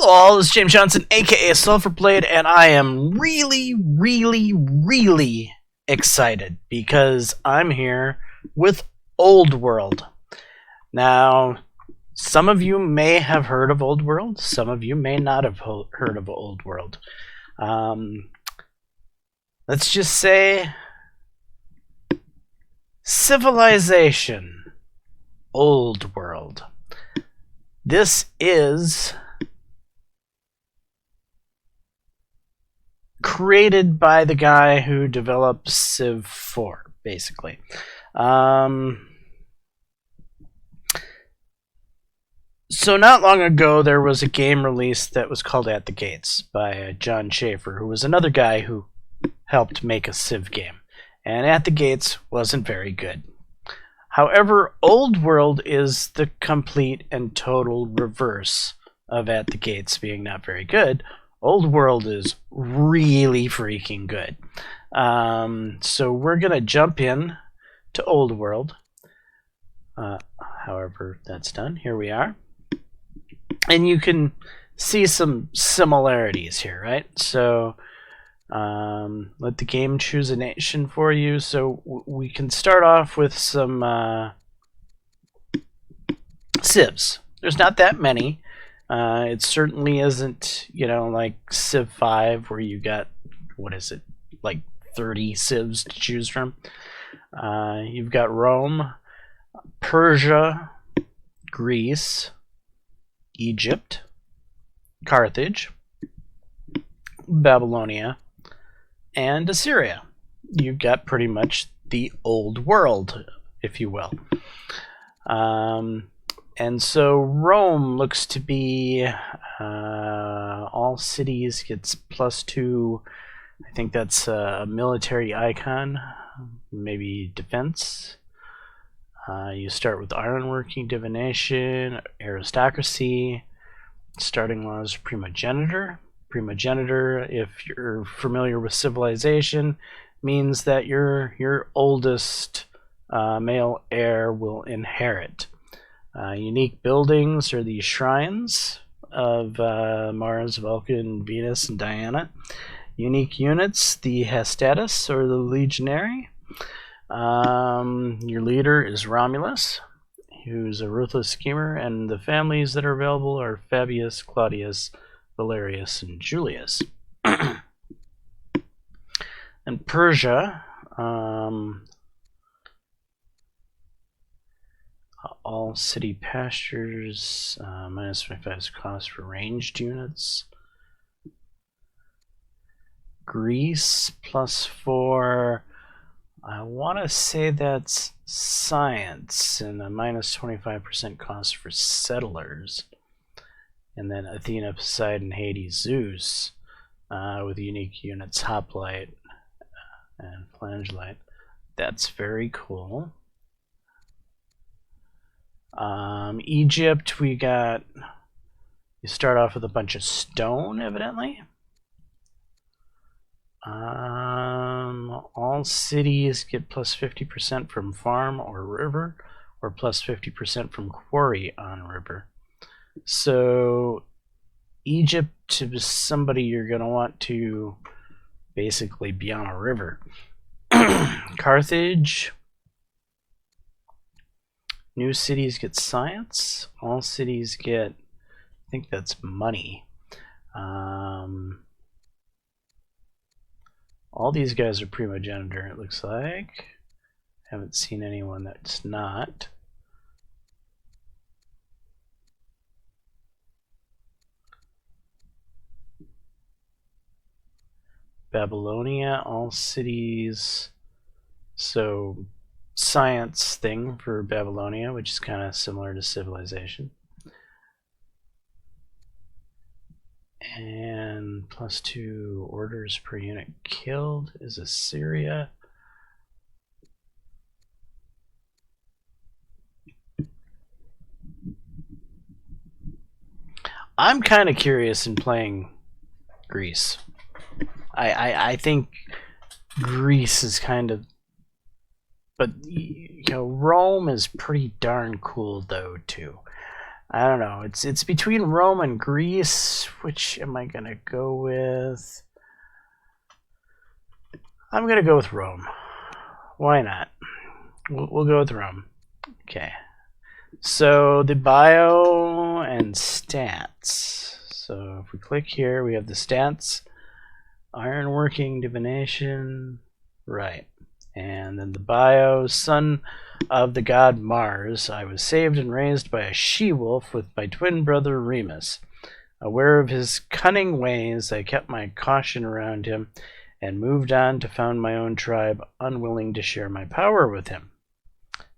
all, it's James Johnson, aka Sulfurblade, and I am really excited because I'm here with Old World. Now, some of you may have heard of Old World, some of you may not have heard of Old World. Let's just say Civilization, Old World. This is created by the guy who developed Civ 4, basically. So not long ago, there was a game released that was called At the Gates by John Schaefer, who was another guy who helped make a Civ game. And At the Gates wasn't very good. However, Old World is the complete and total reverse of At the Gates being not very good. Old World is really freaking good. So we're going to jump in to Old World. However, that's done. Here we are. And you can see some similarities here, right? So let the game choose a nation for you. So we can start off with some civs. There's not that many. It certainly isn't, like Civ 5 where you got, like 30 civs to choose from. You've got Rome, Persia, Greece, Egypt, Carthage, Babylonia, and Assyria. You've got pretty much the old world, if you will. And so Rome looks to be all cities gets +2. I think that's a military icon, maybe defense. You start with ironworking, divination, aristocracy. Starting laws, primogeniture. Primogeniture, if you're familiar with civilization, means that your oldest male heir will inherit. Unique buildings are these shrines of Mars, Vulcan, Venus, and Diana. Unique units, the Hestatus or the Legionary. Your leader is Romulus, who's a ruthless schemer, and the families that are available are Fabius, Claudius, Valerius, and Julius. And Persia, all city pastures, -25 cost for ranged units. Greece, +4. I want to say that's science, and a -25% cost for settlers. And then Athena, Poseidon, Hades, Zeus, with unique units, Hoplite and Flangellite. That's very cool. Egypt, you start off with a bunch of stone, evidently. All cities get +50% from farm or river, or +50% from quarry on river. So Egypt is somebody you're going to want to basically be on a river. Carthage, new cities get science. All cities get, I think that's money. All these guys are primogeniture, it looks like. Haven't seen anyone that's not. Babylonia, all cities. So science thing for Babylonia, which is kind of similar to civilization. And +2 orders per unit killed is Assyria. I'm kind of curious in playing Greece. I think Greece is kind of, but Rome is pretty darn cool though too. I don't know. It's between Rome and Greece. Which am I gonna go with? I'm gonna go with Rome. Why not? We'll go with Rome. Okay. So the bio and stats. So if we click here, we have the stats: ironworking, divination, right. And then the bio: son of the god Mars, I was saved and raised by a she-wolf with my twin brother Remus. Aware of his cunning ways, I kept my caution around him and moved on to found my own tribe, unwilling to share my power with him.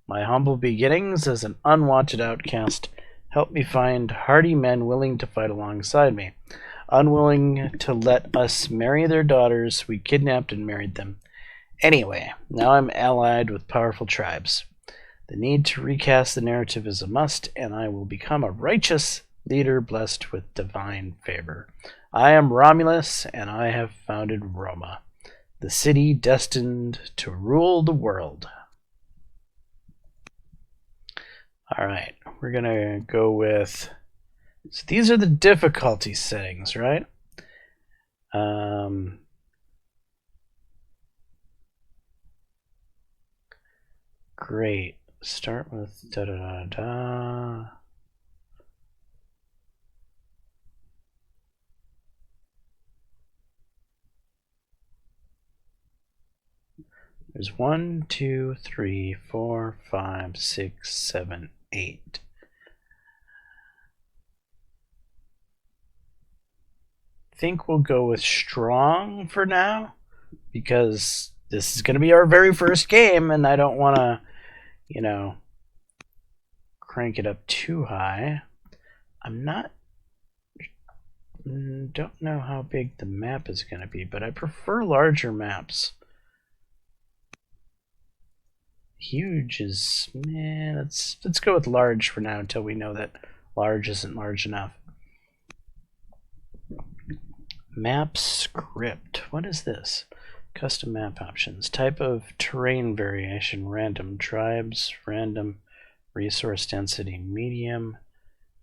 My humble beginnings as an unwanted outcast helped me find hardy men willing to fight alongside me. Unwilling to let us marry their daughters, we kidnapped and married them. Anyway, now I'm allied with powerful tribes. The need to recast the narrative is a must, and I will become a righteous leader blessed with divine favor. I am Romulus, and I have founded Roma, the city destined to rule the world. All right, we're going to go with... So these are the difficulty settings, right? Great. Start with da-da-da-da. There's 1, 2, 3, 4, 5, 6, 7, 8. I think we'll go with strong for now, because this is going to be our very first game, and I don't want to, you know, crank it up too high. Don't know how big the map is going to be, but I prefer larger maps. Huge is, let's go with large for now until we know that large isn't large enough. Map script. What is this? Custom map options. Type of terrain variation: random. Tribes: random. Resource density: medium.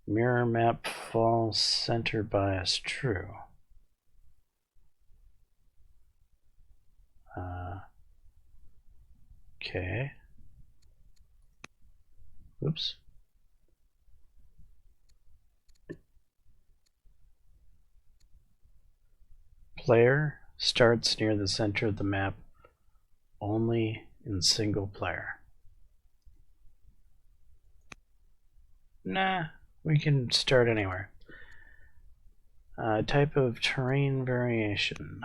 Mirror map: false. Center bias: true. Okay. Oops. Player starts near the center of the map, only in single player. Nah, we can start anywhere. Type of terrain variation.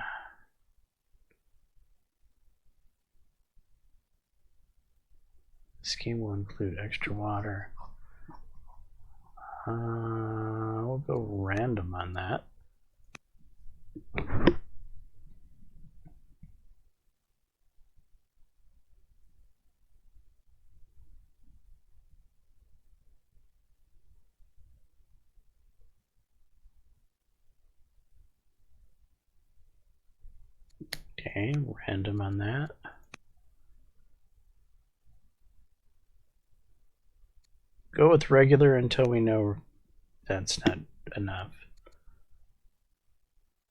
This game will include extra water. We'll go random on that. Okay, random on that. Go with regular until we know that's not enough.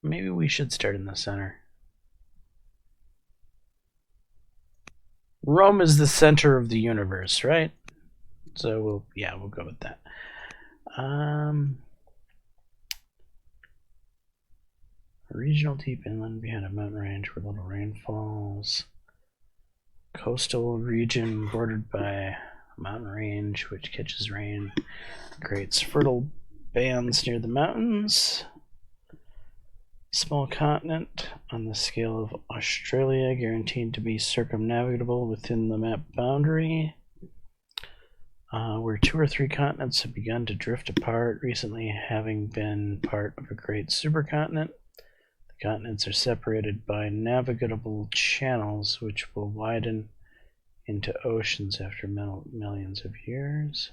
Maybe we should start in the center. Rome is the center of the universe, right? So we'll go with that. Regional deep inland behind a mountain range where little rain falls. Coastal region bordered by a mountain range which catches rain, creates fertile bands near the mountains. Small continent on the scale of Australia, guaranteed to be circumnavigable within the map boundary. Where 2 or 3 continents have begun to drift apart, recently having been part of a great supercontinent. The continents are separated by navigable channels which will widen into oceans after millions of years.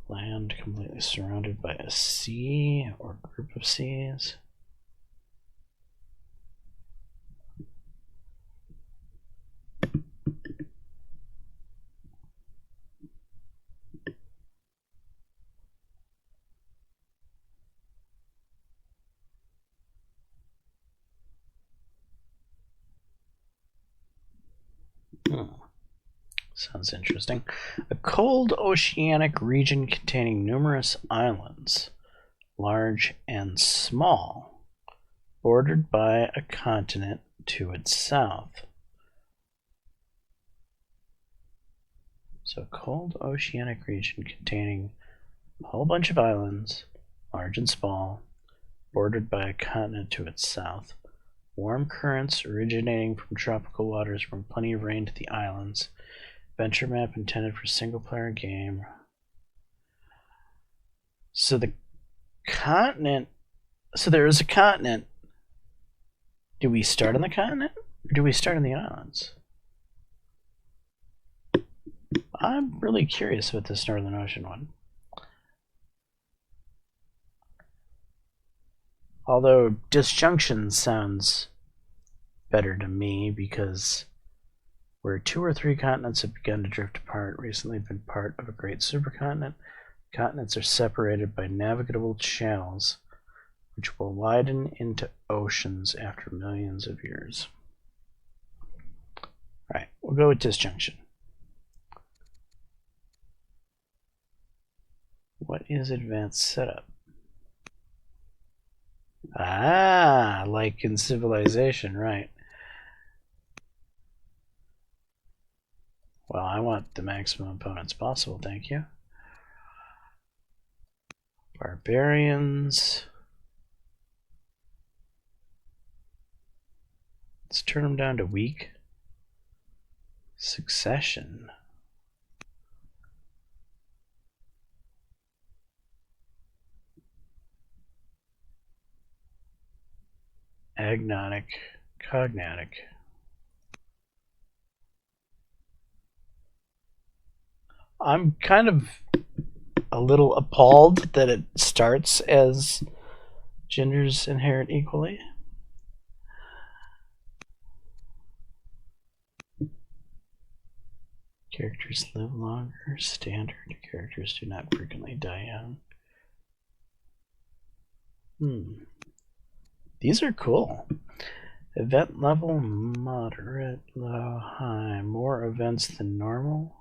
Land completely surrounded by a sea or group of seas. Sounds interesting. A cold oceanic region containing numerous islands, large and small, bordered by a continent to its south. So, cold oceanic region containing a whole bunch of islands, large and small, bordered by a continent to its south. Warm currents originating from tropical waters bring plenty of rain to the islands. Adventure map intended for single-player game. So the continent... So there is a continent. Do we start on the continent? Or do we start on the islands? I'm really curious about this Northern Ocean one. Although disjunction sounds better to me because where 2 or 3 continents have begun to drift apart, recently been part of a great supercontinent, continents are separated by navigable channels which will widen into oceans after millions of years. Alright, we'll go with disjunction. What is advanced setup? Ah, like in Civilization, right. Well, I want the maximum opponents possible, thank you. Barbarians. Let's turn them down to weak. Succession. Agnotic, cognatic. I'm kind of a little appalled that it starts as genders inherit equally. Characters live longer. Standard. Characters do not frequently die young. These are cool. Event level moderate, low, high. More events than normal.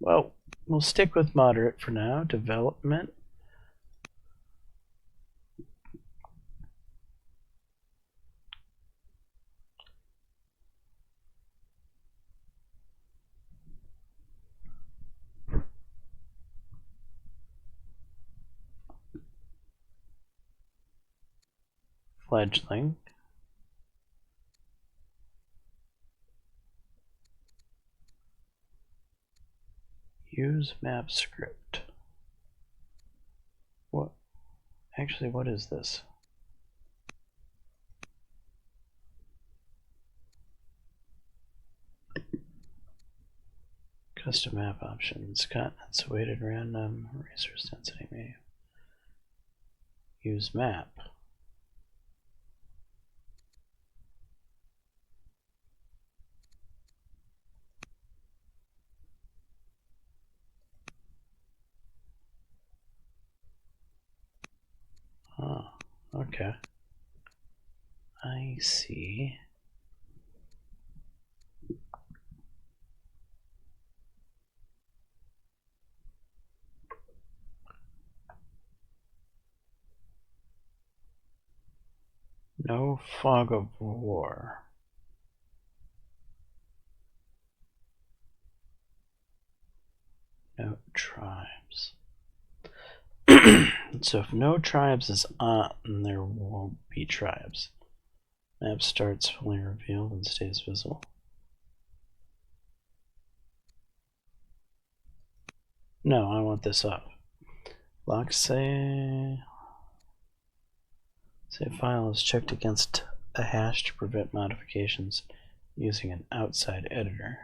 Well, we'll stick with moderate for now. Development. Fledgling. Use map script. What? Actually, what is this? Custom map options. Continents weighted random. Resource density may. Use map. Oh, okay. I see. No fog of war. No tribes. So if no tribes is on, there won't be tribes. Map starts fully revealed and stays visible. No, I want this off. Lock save file is checked against a hash to prevent modifications using an outside editor.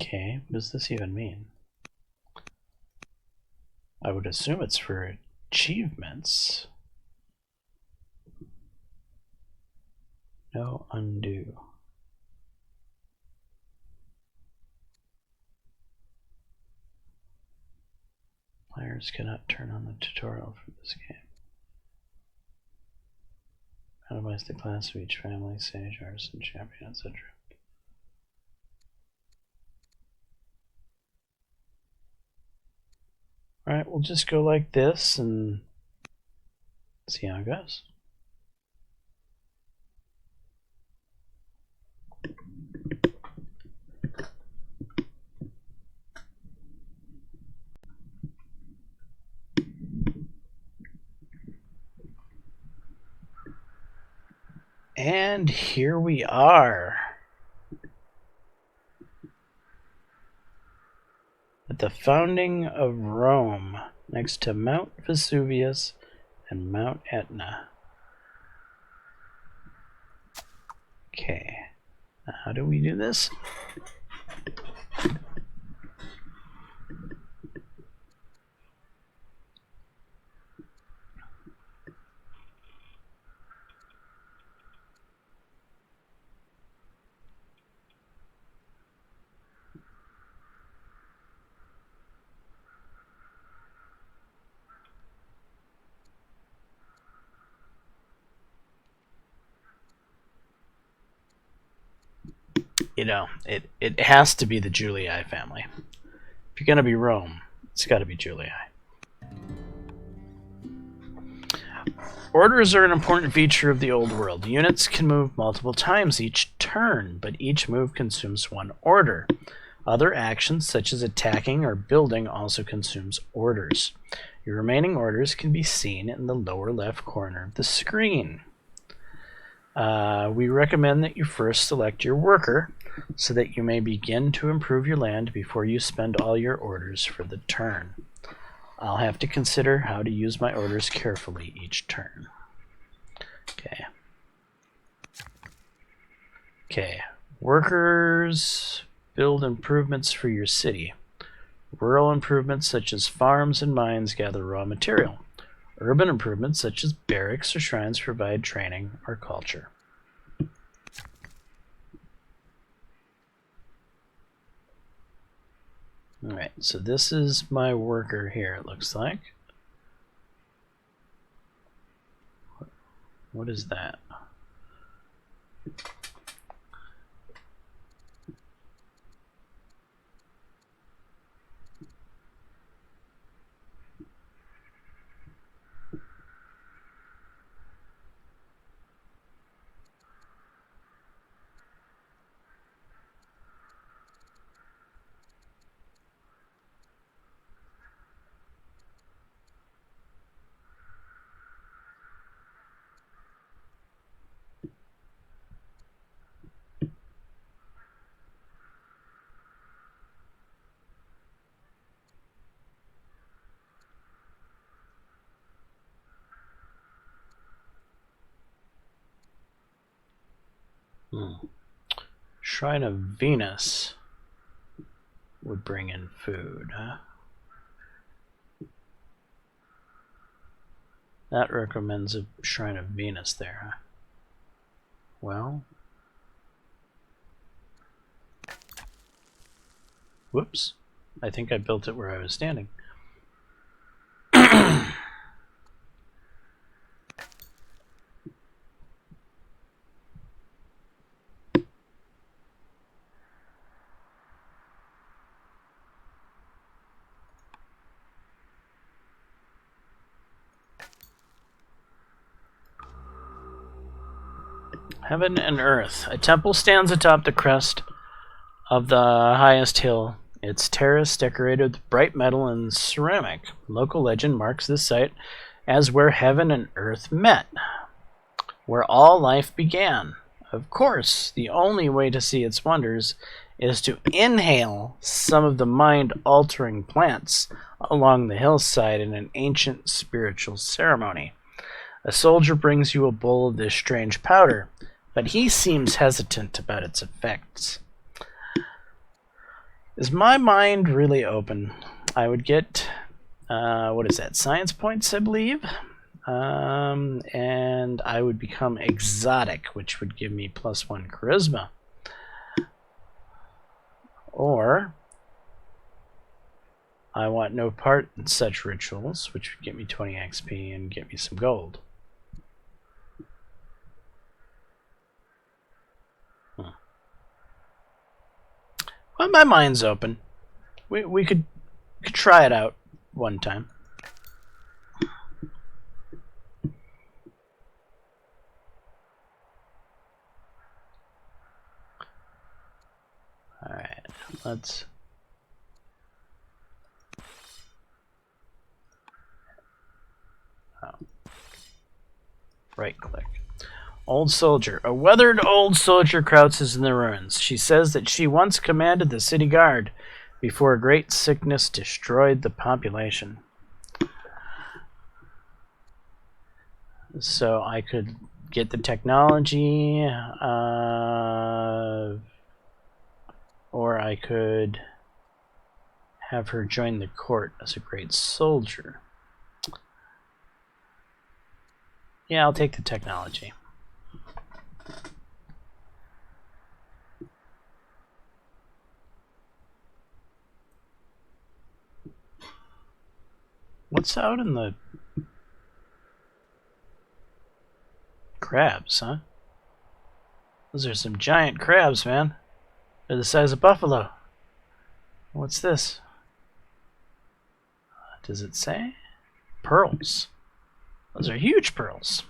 Okay, what does this even mean? I would assume it's for achievements. No undo. Players cannot turn on the tutorial for this game. Randomize the class of each family, sage, artisan, champion, etc. Alright, we'll just go like this and see how it goes. And here we are at the founding of Rome, next to Mount Vesuvius and Mount Etna. Okay, now how do we do this? You know, it has to be the Julii family. If you're going to be Rome, it's got to be Julii. Orders are an important feature of the old world. Units can move multiple times each turn, but each move consumes one order. Other actions, such as attacking or building, also consumes orders. Your remaining orders can be seen in the lower left corner of the screen. We recommend that you first select your worker so that you may begin to improve your land before you spend all your orders for the turn. I'll have to consider how to use my orders carefully each turn. Okay. Workers build improvements for your city. Rural improvements such as farms and mines gather raw material. Urban improvements such as barracks or shrines provide training or culture. Alright, so this is my worker here, it looks like. What is that? Shrine of Venus would bring in food, huh? That recommends a Shrine of Venus there, huh? Well, whoops. I think I built it where I was standing. Heaven and Earth. A temple stands atop the crest of the highest hill. Its terrace decorated with bright metal and ceramic. Local legend marks this site as where heaven and earth met, where all life began. Of course, the only way to see its wonders is to inhale some of the mind-altering plants along the hillside in an ancient spiritual ceremony. A soldier brings you a bowl of this strange powder, but he seems hesitant about its effects. Is my mind really open? I would get, what is that, science points, I believe? And I would become exotic, which would give me +1 charisma. Or I want no part in such rituals, which would get me 20 XP and get me some gold. Well, my mind's open. We could try it out one time. Alright, let's... Right click. Old soldier. A weathered old soldier crouches in the ruins. She says that she once commanded the city guard before a great sickness destroyed the population. So I could get the technology, or I could have her join the court as a great soldier. Yeah, I'll take the technology. What's out in the crabs, huh? Those are some giant crabs, man. They're the size of buffalo. What's this? Does it say? Pearls. Those are huge pearls.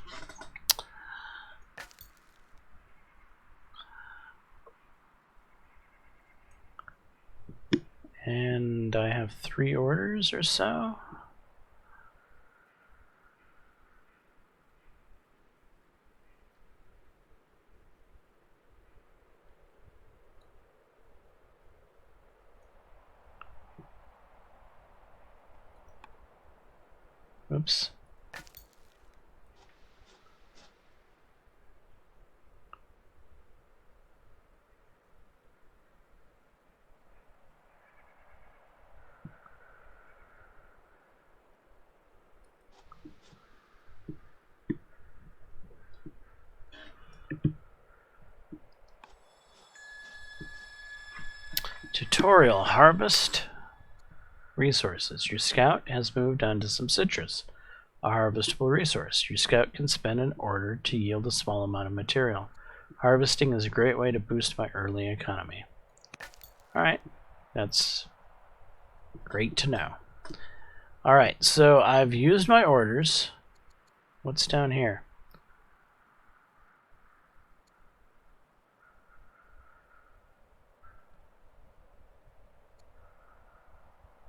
And I have 3 orders or so. Oops. Tutorial. Harvest resources. Your scout has moved on to some citrus, a harvestable resource. Your scout can spend an order to yield a small amount of material. Harvesting is a great way to boost my early economy. Alright, that's great to know. Alright, so I've used my orders. What's down here?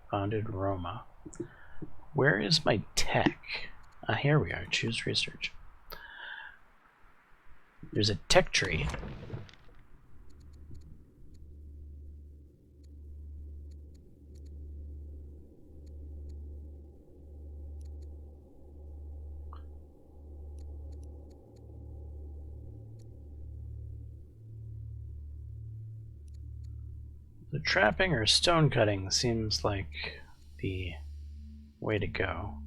Bonded Roma. Where is my tech? Ah, here we are. Choose research. There's a tech tree. The trapping or stone cutting seems like the way to go.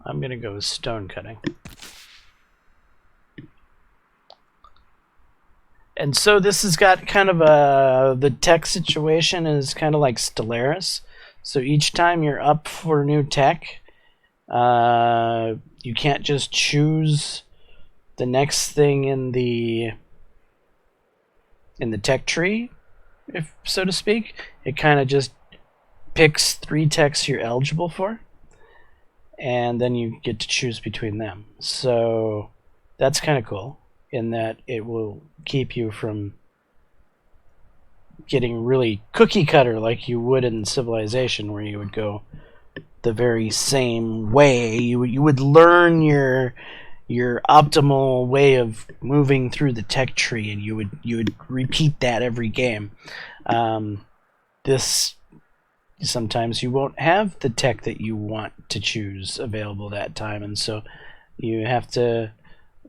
I'm gonna go with stone cutting. And so this has got kind of the tech situation is kind of like Stellaris. So each time you're up for new tech, you can't just choose the next thing in the tech tree, if so to speak. It kind of just picks 3 techs you're eligible for, and then you get to choose between them. So that's kind of cool in that it will keep you from getting really cookie cutter like you would in Civilization, where you would go the very same way. You would learn your optimal way of moving through the tech tree, and you would repeat that every game. This sometimes you won't have the tech that you want to choose available that time, and so you have to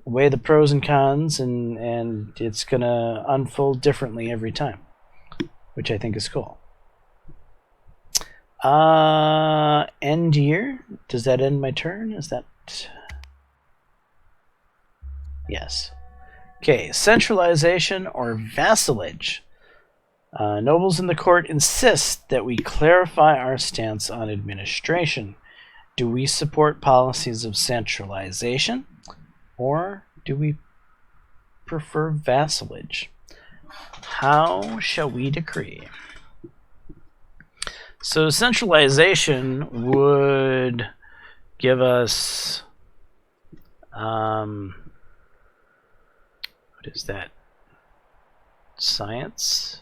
weigh the pros and cons, and it's gonna unfold differently every time, which I think is cool. End year. Does that end my turn? Is that... Yes. Okay, centralization or vassalage. Nobles in the court insist that we clarify our stance on administration. Do we support policies of centralization, or do we prefer vassalage? How shall we decree? So centralization would give us, what is that? Science?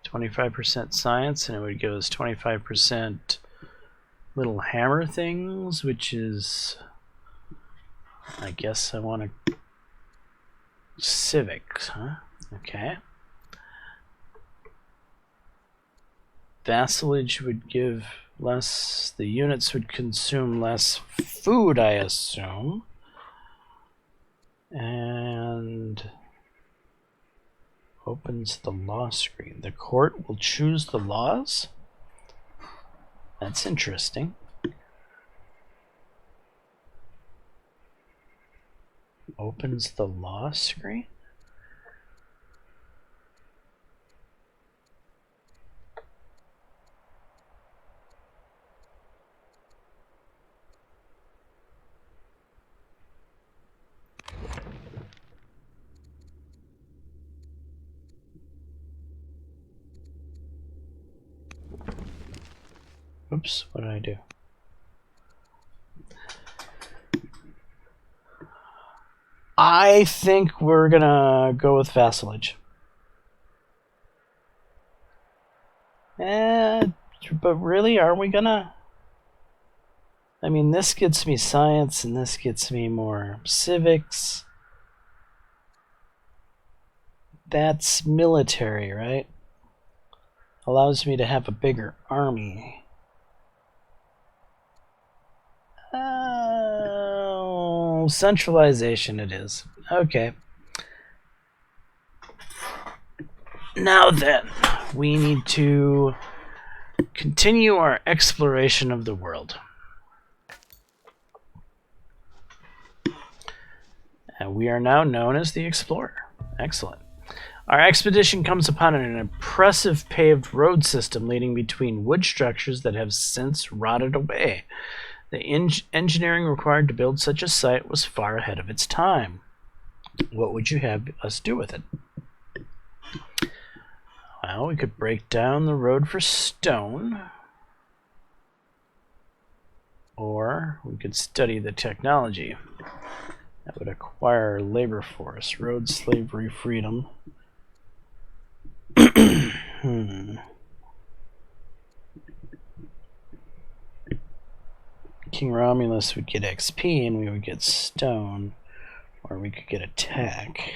25% science, and it would give us 25% little hammer things, which is, I guess I want to civics, huh? Okay. Vassalage would give less, the units would consume less food, I assume. And opens the law screen. The court will choose the laws? That's interesting. Opens the law screen? Oops, what did I do? I think we're gonna go with vassalage. But really, are we gonna? I mean, this gets me science, and this gets me more civics. That's military, right? Allows me to have a bigger army. Centralization it is. Okay. Now then, we need to continue our exploration of the world. And we are now known as the Explorer. Excellent. Our expedition comes upon an impressive paved road system leading between wood structures that have since rotted away. The engineering required to build such a site was far ahead of its time. What would you have us do with it? Well, we could break down the road for stone. Or we could study the technology. That would acquire labor force, road, slavery, freedom. King Romulus would get XP and we would get stone, or we could get attack.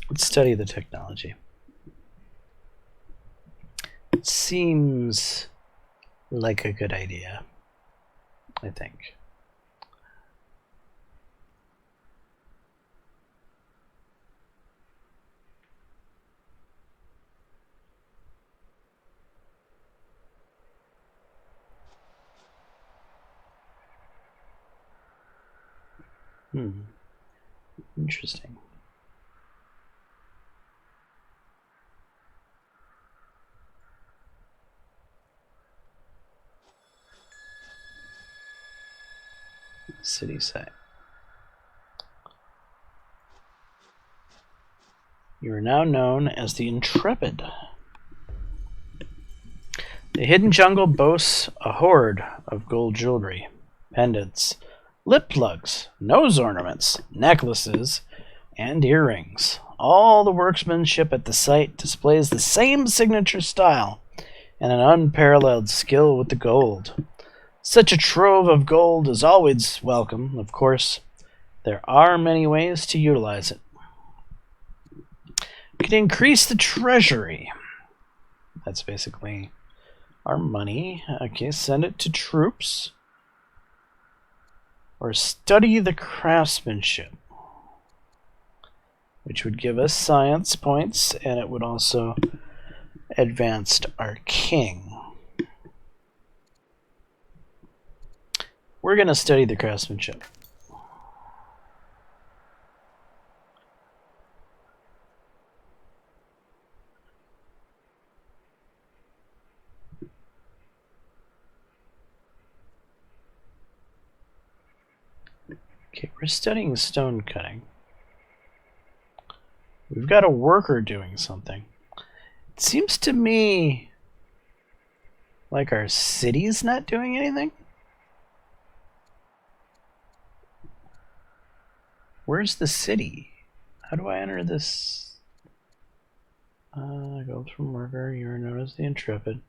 Let's study the technology. It seems like a good idea, I think. Interesting. City site. You are now known as the Intrepid. The hidden jungle boasts a hoard of gold jewelry, pendants, lip plugs, nose ornaments, necklaces, and earrings. All the workmanship at the site displays the same signature style and an unparalleled skill with the gold. Such a trove of gold is always welcome, of course. There are many ways to utilize it. We can increase the treasury. That's basically our money. Okay, send it to troops. Or study the craftsmanship, which would give us science points, and it would also advanced our king. We're going to study the craftsmanship. Okay, we're studying stone cutting. We've got a worker doing something. It seems to me like our city's not doing anything. Where's the city? How do I enter this? Go from worker. You are known as the Intrepid.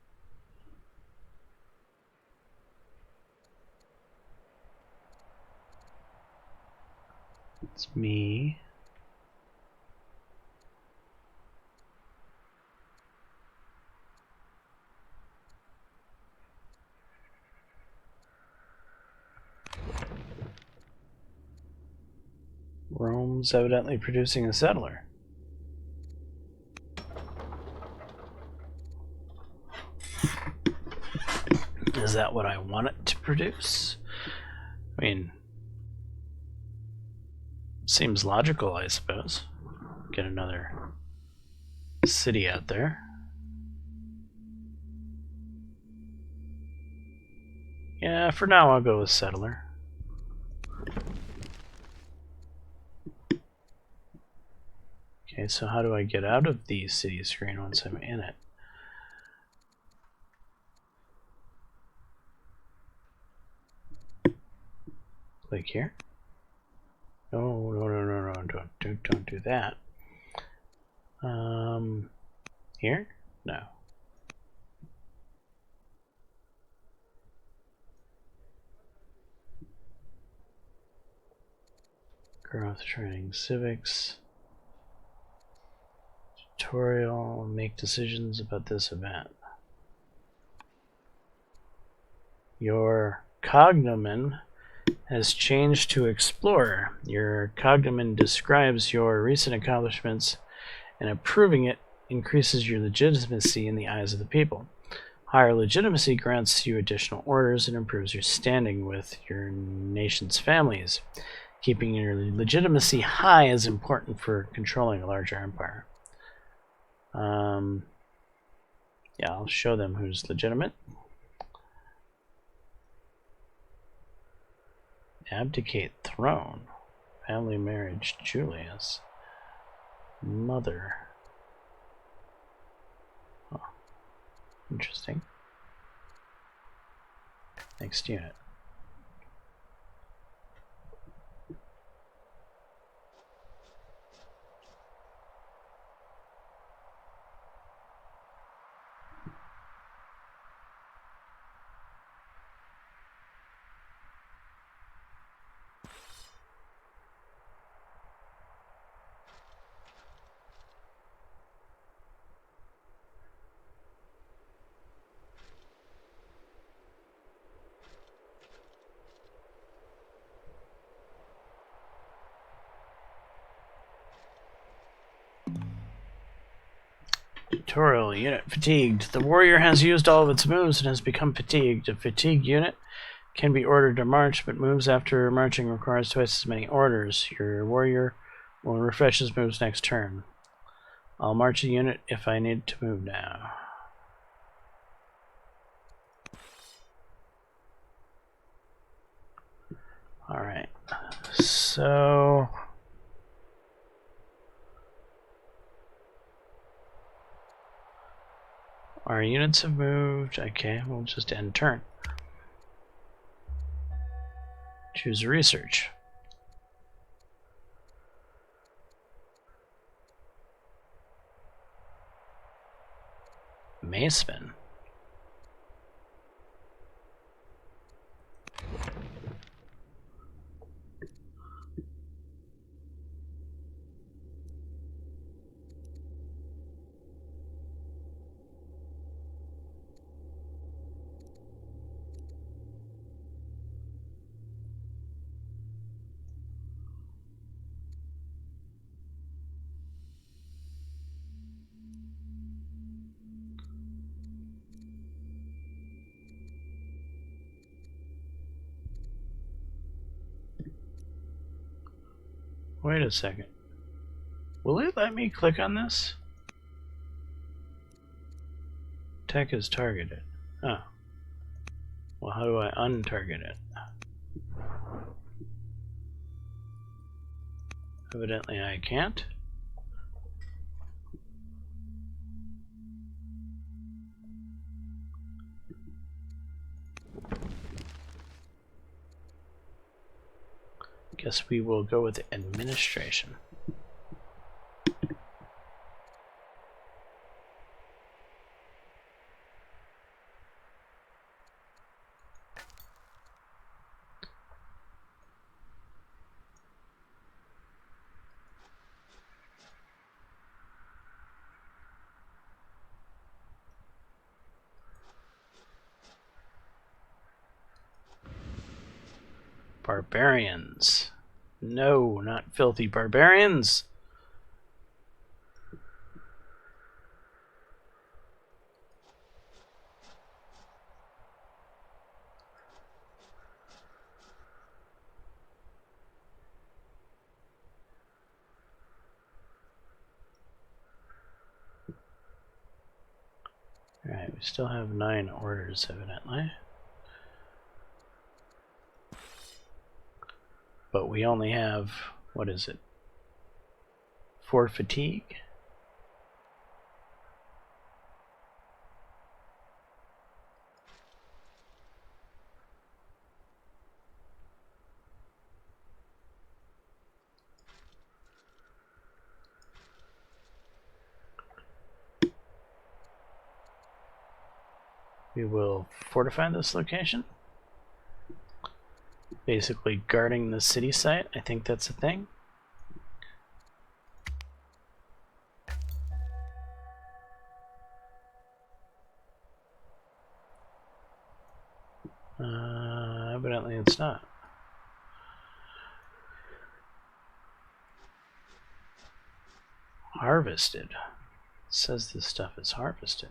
It's me. Rome's evidently producing a settler. Is that what I want it to produce? I mean, seems logical, I suppose. Get another city out there. Yeah, for now I'll go with settler. Okay, so how do I get out of the city screen once I'm in it? Click here. No, don't do that. Here? No. Growth training, civics. Tutorial, make decisions about this event. Your cognomen has changed to Explorer. Your cognomen describes your recent accomplishments, and approving it increases your legitimacy in the eyes of the people. Higher legitimacy grants you additional orders and improves your standing with your nation's families. Keeping your legitimacy high is important for controlling a larger empire. Yeah, I'll show them who's legitimate. Abdicate throne. Family marriage, Julius. Mother. Oh, interesting. Next unit. Tutorial unit fatigued. The warrior has used all of its moves and has become fatigued. A fatigued unit can be ordered to march, but moves after marching requires twice as many orders. Your warrior will refresh his moves next turn. I'll march a unit if I need to move now. Alright, so our units have moved. Okay, we'll just end turn. Choose research. Maceman. Wait a second. Will it let me click on this? Tech is targeted. Oh. Well, how do I untarget it? Evidently I can't. Guess we will go with administration. Barbarians. No, not filthy barbarians. Alright, we still have 9 orders, evidently. But we only have, what is it? 4 fatigue? We will fortify this location. Basically guarding the city site. I think that's a thing. Evidently it's not. Harvested. It says this stuff is harvested.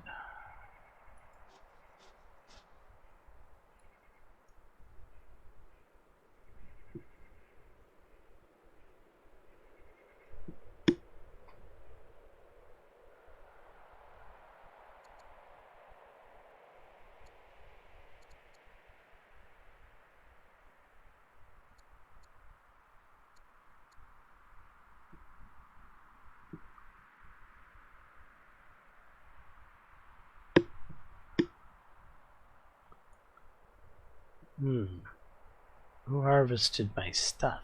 Who harvested my stuff?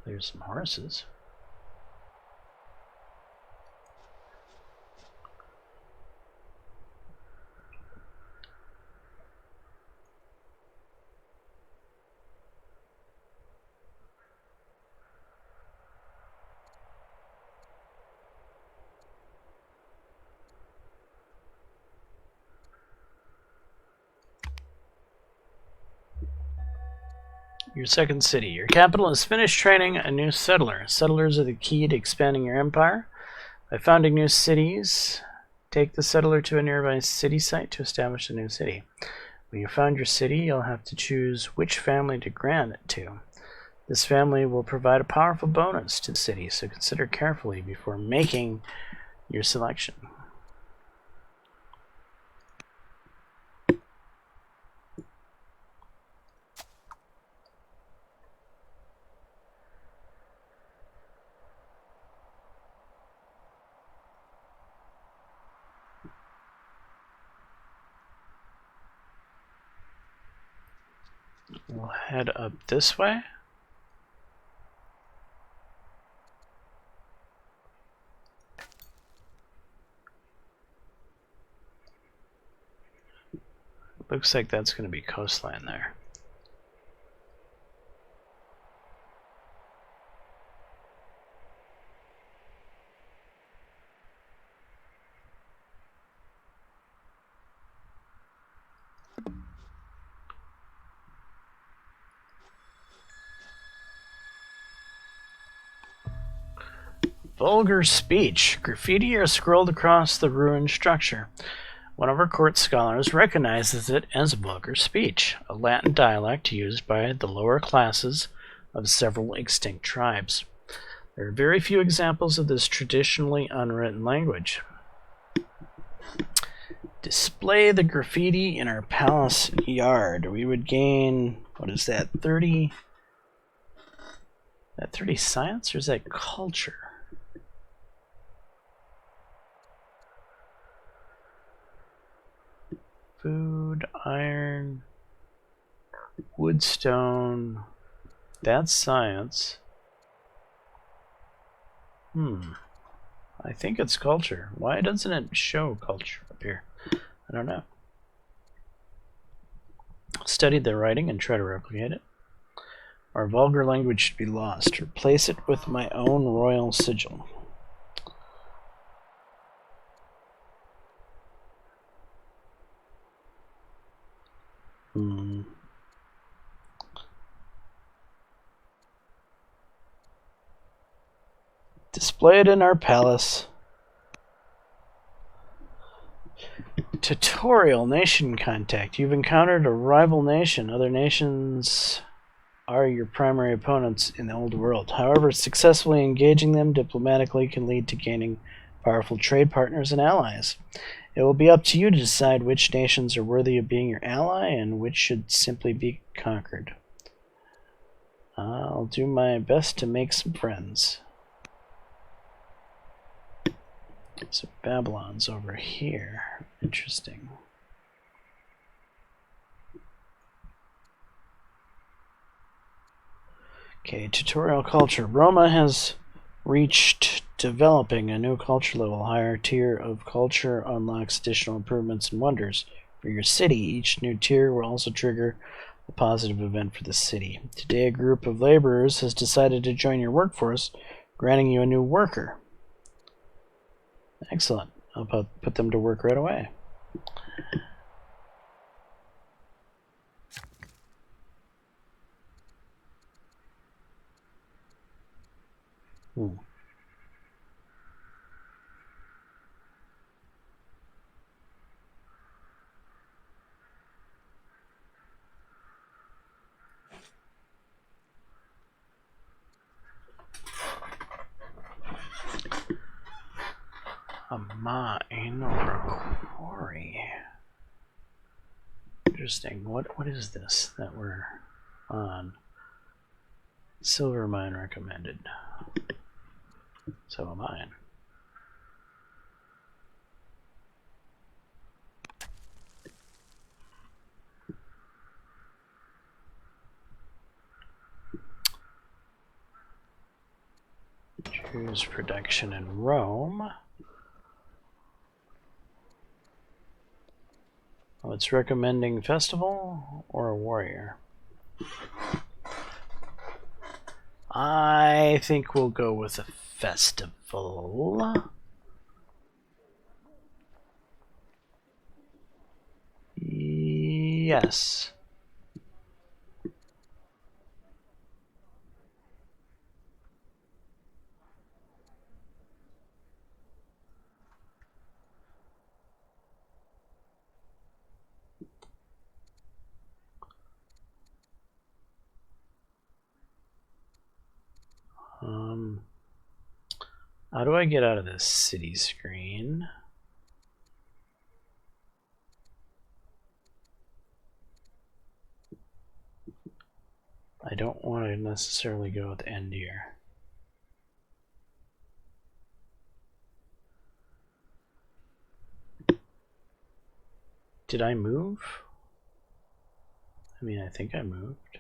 There's some horses. Your second city. Your capital has finished training a new settler. Settlers are the key to expanding your empire. By founding new cities, take the settler to a nearby city site to establish a new city. When you found your city, you'll have to choose which family to grant it to. This family will provide a powerful bonus to the city, so consider carefully before making your selection. We'll head up this way. Looks like that's going to be coastline there. Vulgar speech. Graffiti are scrolled across the ruined structure. One of our court scholars recognizes it as vulgar speech, a Latin dialect used by the lower classes of several extinct tribes. There are very few examples of this traditionally unwritten language. Display the graffiti in our palace yard. We would gain, what is that, 30? That 30 science, or is that culture? Food, iron, wood, stone. That's science. I think it's culture. Why doesn't it show culture up here? I don't know. Study the writing and try to replicate it. Our vulgar language should be lost. Replace it with my own royal sigil. Display it in our palace. Tutorial nation contact. You've encountered a rival nation. Other nations are your primary opponents in the old world. However, successfully engaging them diplomatically can lead to gaining powerful trade partners and allies. It will be up to you to decide which nations are worthy of being your ally and which should simply be conquered. I'll do my best to make some friends. So Babylon's over here. Interesting. Okay, tutorial culture. Roma has reached developing a new culture level. Higher tier of culture unlocks additional improvements and wonders for your city. Each new tier will also trigger a positive event for the city. Today, a group of laborers has decided to join your workforce, granting you a new worker. Excellent. I'll put them to work right away. A mine or a quarry. Interesting. What is this that we're on? Silver mine recommended. So am I. Choose production in Rome. Oh, it's recommending festival or a warrior. I think we'll go with a festival. Yes. How do I get out of this city screen? I don't want to necessarily go with end here. Did I move? I mean, I think I moved.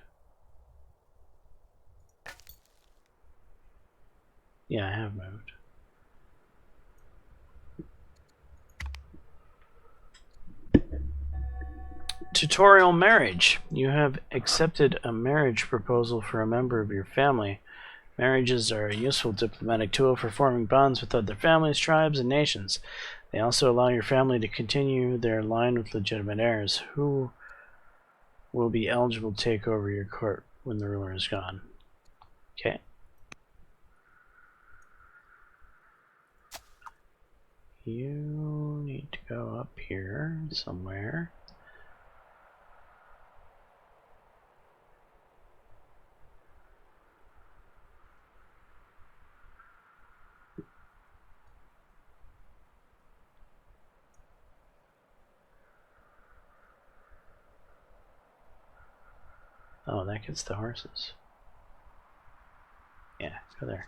Yeah, I have moved. Tutorial marriage. You have accepted a marriage proposal for a member of your family. Marriages are a useful diplomatic tool for forming bonds with other families, tribes, and nations. They also allow your family to continue their line with legitimate heirs who will be eligible to take over your court when the ruler is gone. Okay. You need to go up here somewhere. Oh, that gets the horses. Yeah, go there.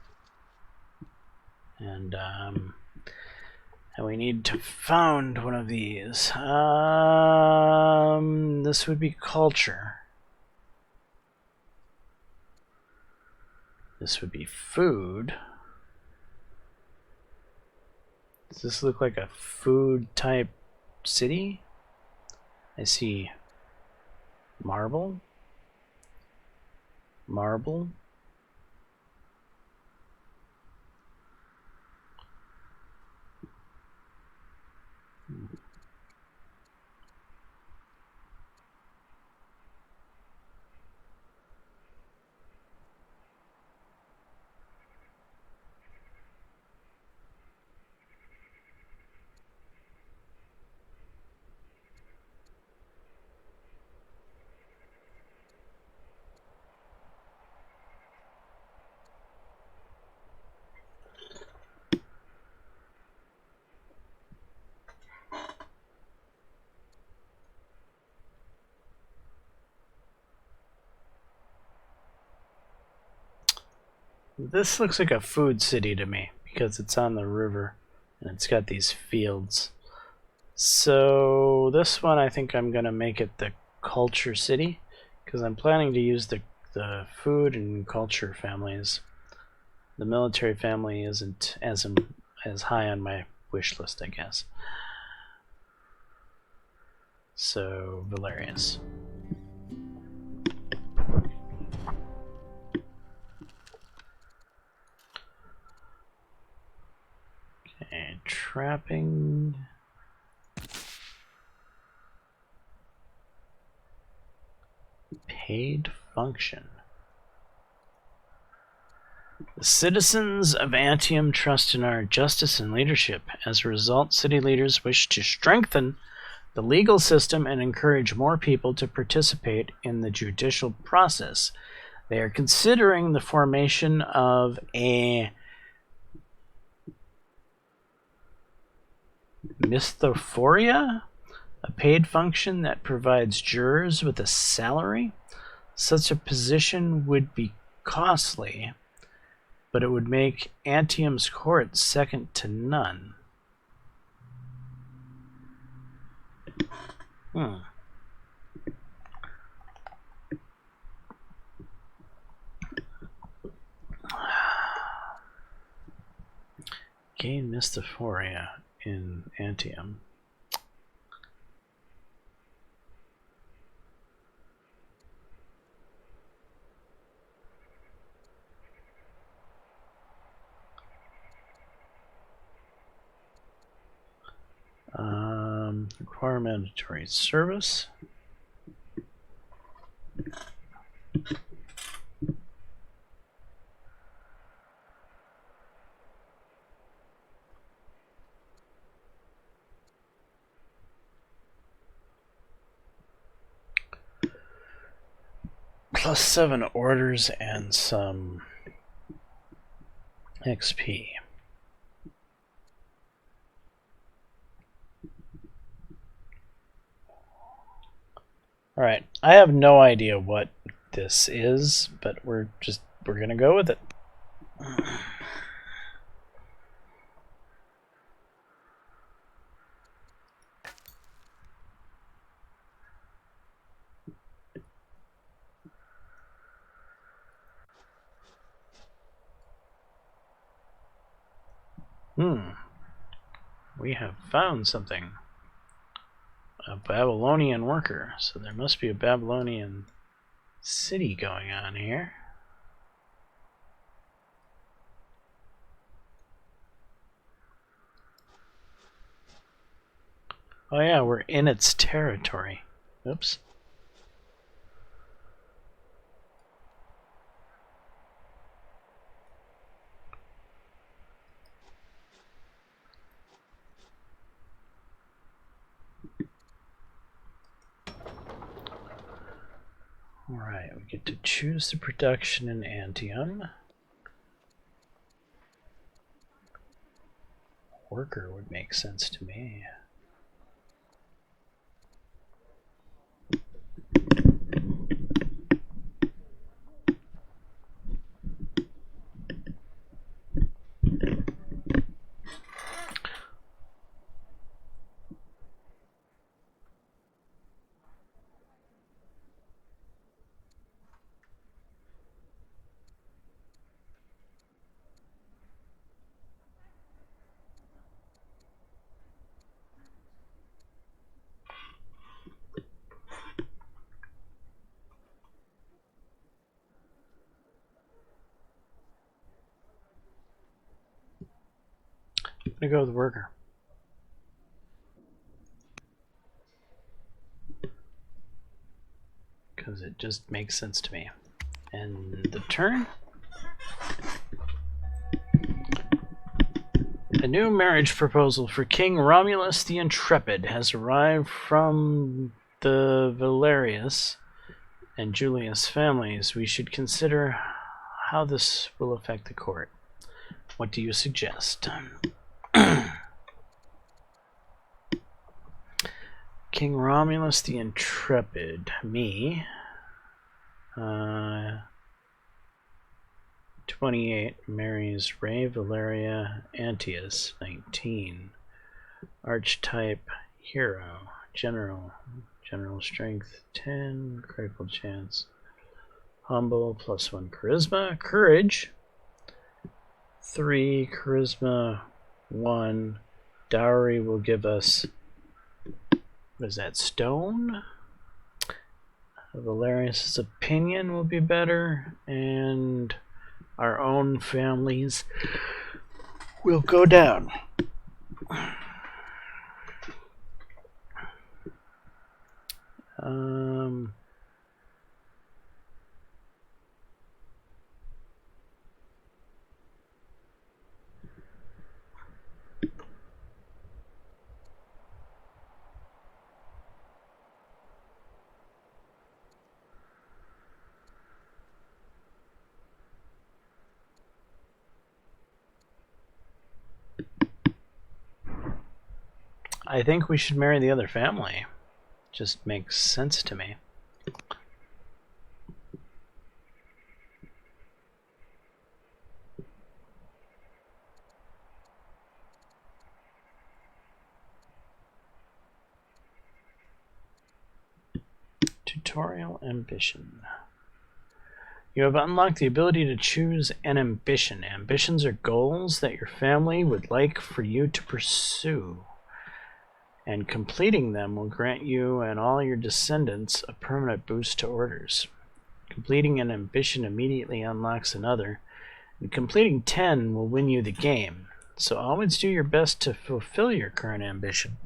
And we need to found one of these. This would be culture. This would be food. Does this look like a food type city? I see marble. Marble. This looks like a food city to me because it's on the river and it's got these fields. So this one I think I'm gonna make it the culture city because I'm planning to use the food and culture families. The military family isn't as high on my wish list, I guess. So Valerius. Okay, trapping. Paid function. The citizens of Antium trust in our justice and leadership. As a result, city leaders wish to strengthen the legal system and encourage more people to participate in the judicial process. They are considering the formation of a Mystophoria, a paid function that provides jurors with a salary. Such a position would be costly, but it would make Antium's court second to none. Gain Mystophoria in Antium. Require mandatory service. +7 orders and some XP. Alright, I have no idea what this is, but we're gonna go with it. We have found something. A Babylonian worker. So there must be a Babylonian city going on here. Oh yeah, we're in its territory. Oops. Alright, we get to choose the production in Antium. Worker would make sense to me. I'm gonna go with worker. Because it just makes sense to me. And the turn? A new marriage proposal for King Romulus the Intrepid has arrived from the Valerius and Julius families. We should consider how this will affect the court. What do you suggest? King Romulus the Intrepid. Me. 28 marries Ray Valeria Antius. 19. Archetype hero. General strength 10. Critical chance. Humble +1 charisma. Courage 3. Charisma 1. Dowry will give us, what is that, stone? Valerius' opinion will be better, and our own families will go down. I think we should marry the other family. Just makes sense to me. Tutorial ambition. You have unlocked the ability to choose an ambition. Ambitions are goals that your family would like for you to pursue, and completing them will grant you and all your descendants a permanent boost to orders. Completing an ambition immediately unlocks another, and completing 10 will win you the game. So always do your best to fulfill your current ambition.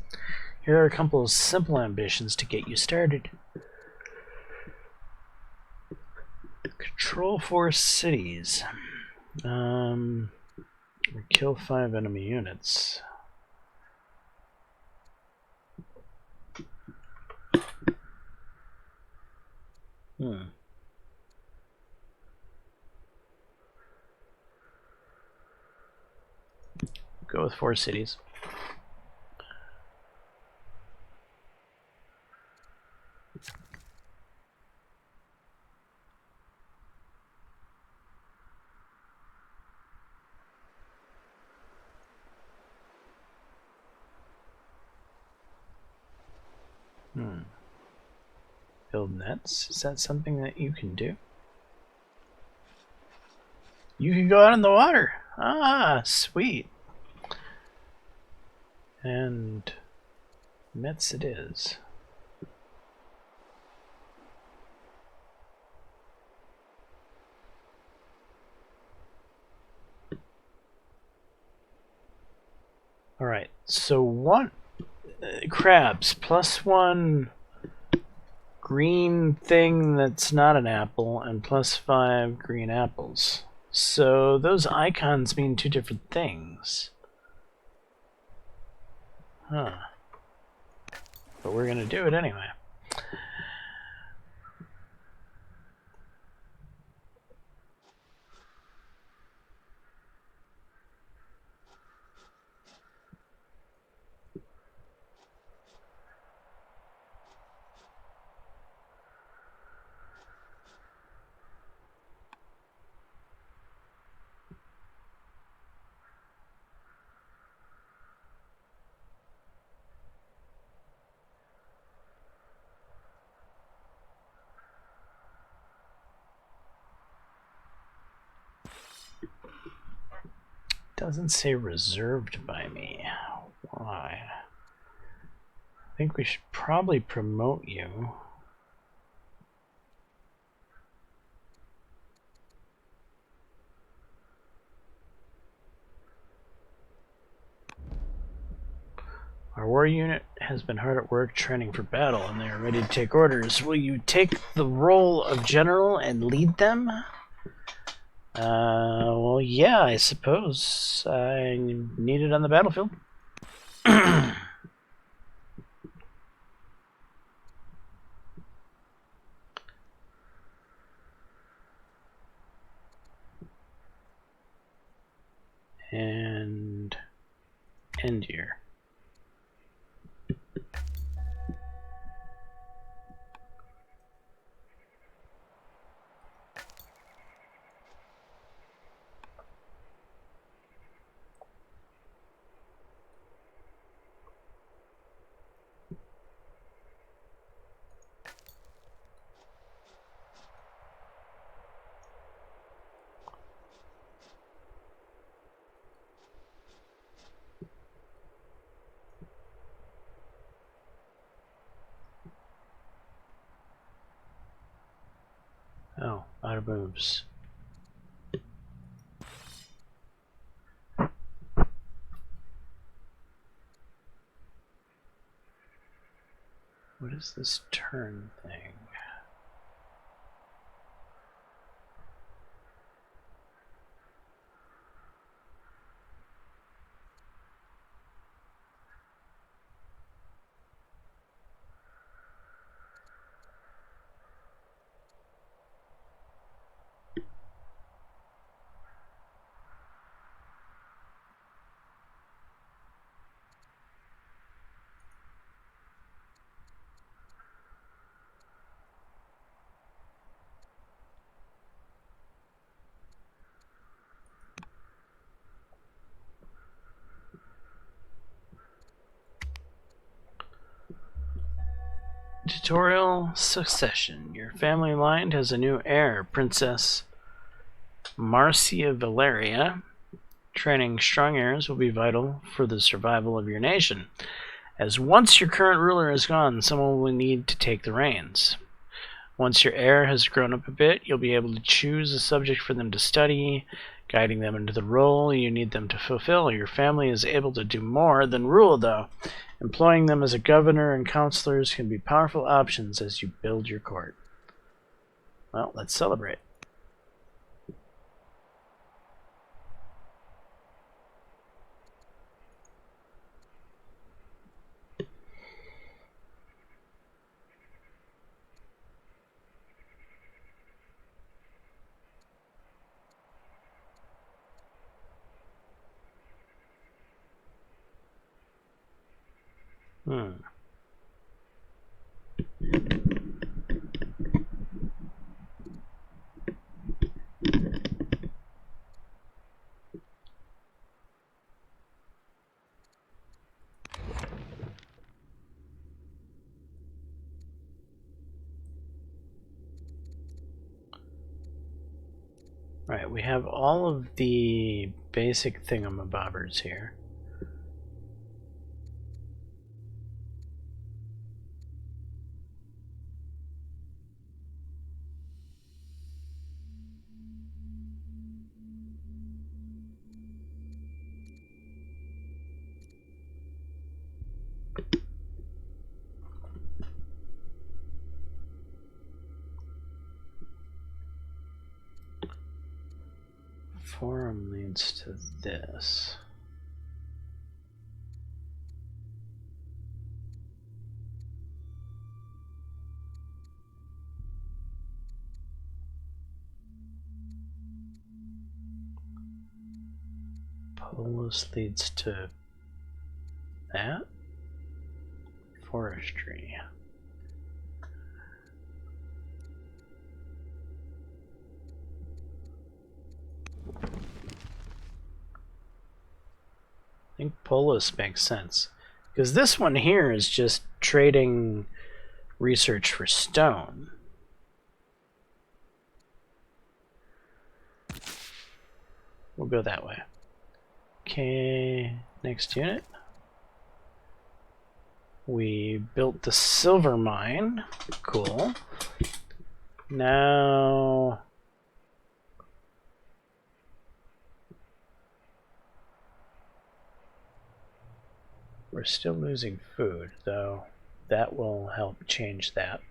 Here are a couple of simple ambitions to get you started. Control 4 cities. Or kill 5 enemy units. Go with 4 cities. Build nets? Is that something that you can do? You can go out in the water. Ah, sweet. And nets it is. Alright, so what? Crabs, +1 green thing that's not an apple, and +5 green apples. So those icons mean 2 different things. Huh. But we're gonna do it anyway. Doesn't say reserved by me. Why? I think we should probably promote you. Our war unit has been hard at work training for battle, and they are ready to take orders. Will you take the role of general and lead them? Well, yeah, I suppose. I need it on the battlefield. And end here. Oh, out of moves. What is this turn thing? Tutorial succession. Your family line has a new heir, Princess Marcia Valeria. Training strong heirs will be vital for the survival of your nation, as once your current ruler is gone, someone will need to take the reins. Once your heir has grown up a bit, you'll be able to choose a subject for them to study, guiding them into the role you need them to fulfill. Your family is able to do more than rule, though. Employing them as a governor and counselors can be powerful options as you build your court. Well, let's celebrate. Right, we have all of the basic thingamabobbers here. Forum leads to this. Polis leads to that. Forestry. I think Polis makes sense, because this one here is just trading research for stone. We'll go that way. Okay, next unit. We built the silver mine. Cool. Now we're still losing food, though that will help change that.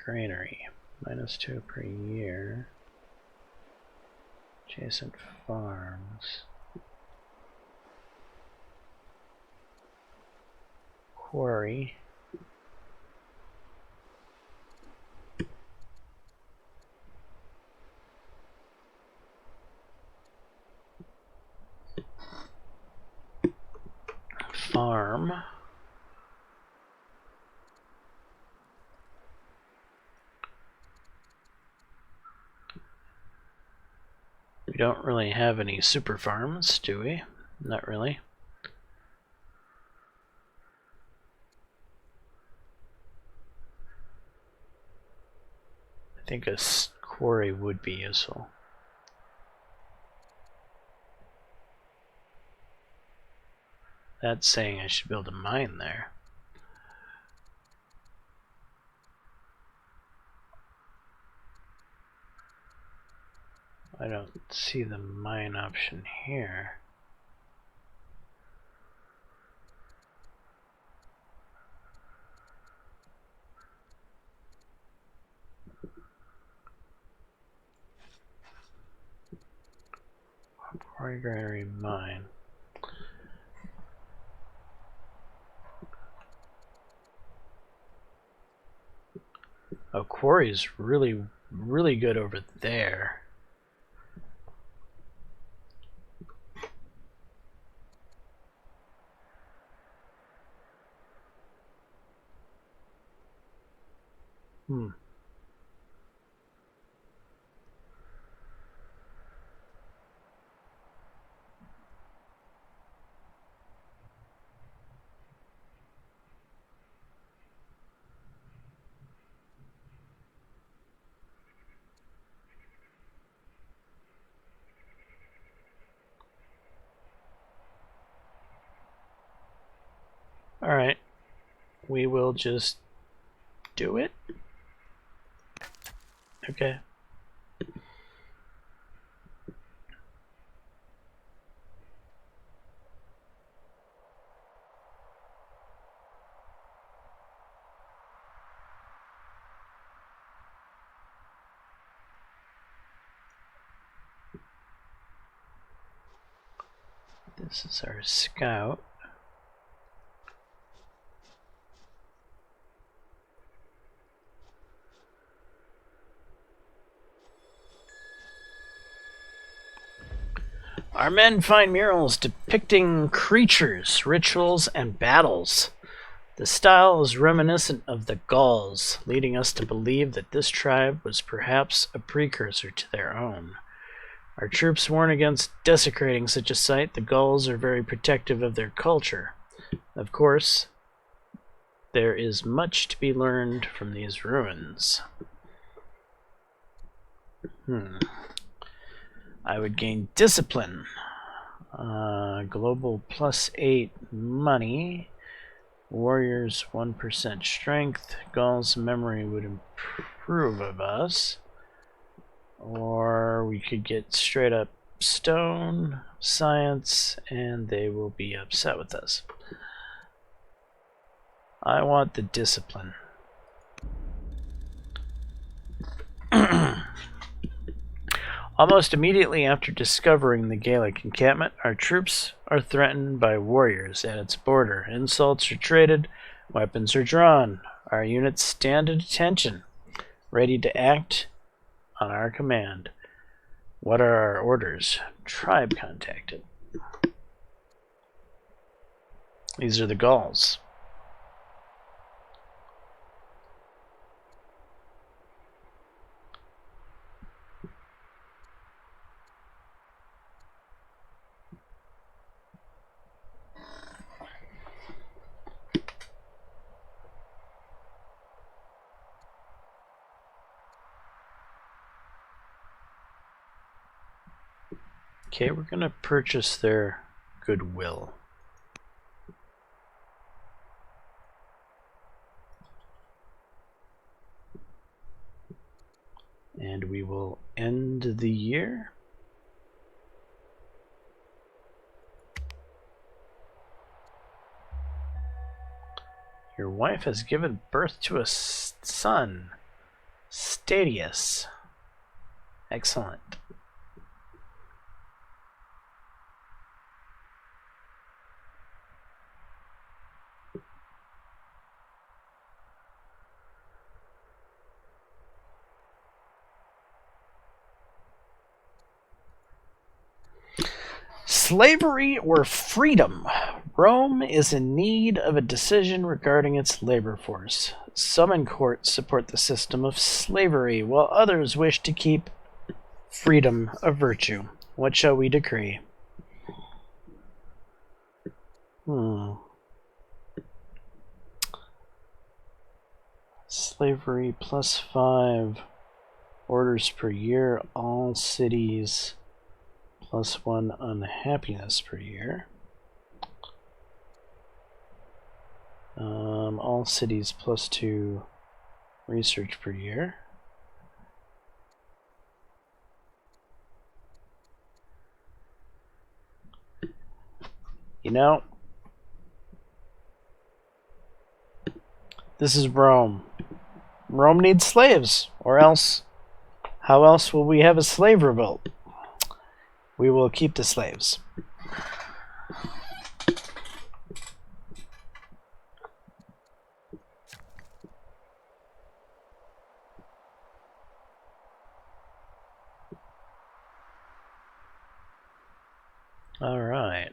Granary, -2 per year. Adjacent farms. Quarry. Farm. We don't really have any super farms, do we? Not really. I think a quarry would be useful. That's saying I should build a mine there. I don't see the mine option here. Quarry, granary, mine. Oh, quarry's really good over there. Alright, we will just do it. Okay. This is our scout. Our men find murals depicting creatures, rituals, and battles. The style is reminiscent of the Gauls, leading us to believe that this tribe was perhaps a precursor to their own. Our troops warn against desecrating such a site. The Gauls are very protective of their culture. Of course, there is much to be learned from these ruins. I would gain discipline. Global +8 money. Warriors 1% strength. Gauls memory would improve of us. Or we could get straight up stone, science, and they will be upset with us. I want the discipline. Almost immediately after discovering the Gaelic encampment, our troops are threatened by warriors at its border. Insults are traded, weapons are drawn. Our units stand at attention, ready to act on our command. What are our orders? Tribe contacted. These are the Gauls. Okay, we're gonna purchase their goodwill. And we will end the year. Your wife has given birth to a son, Stadius. Excellent. Slavery or freedom? Rome is in need of a decision regarding its labor force. Some in court support the system of slavery, while others wish to keep freedom a virtue. What shall we decree? Slavery +5 orders per year, all cities +1 unhappiness per year. All cities +2 research per year. You know, this is Rome. Rome needs slaves, or else, how else will we have a slave revolt? We will keep the slaves. All right.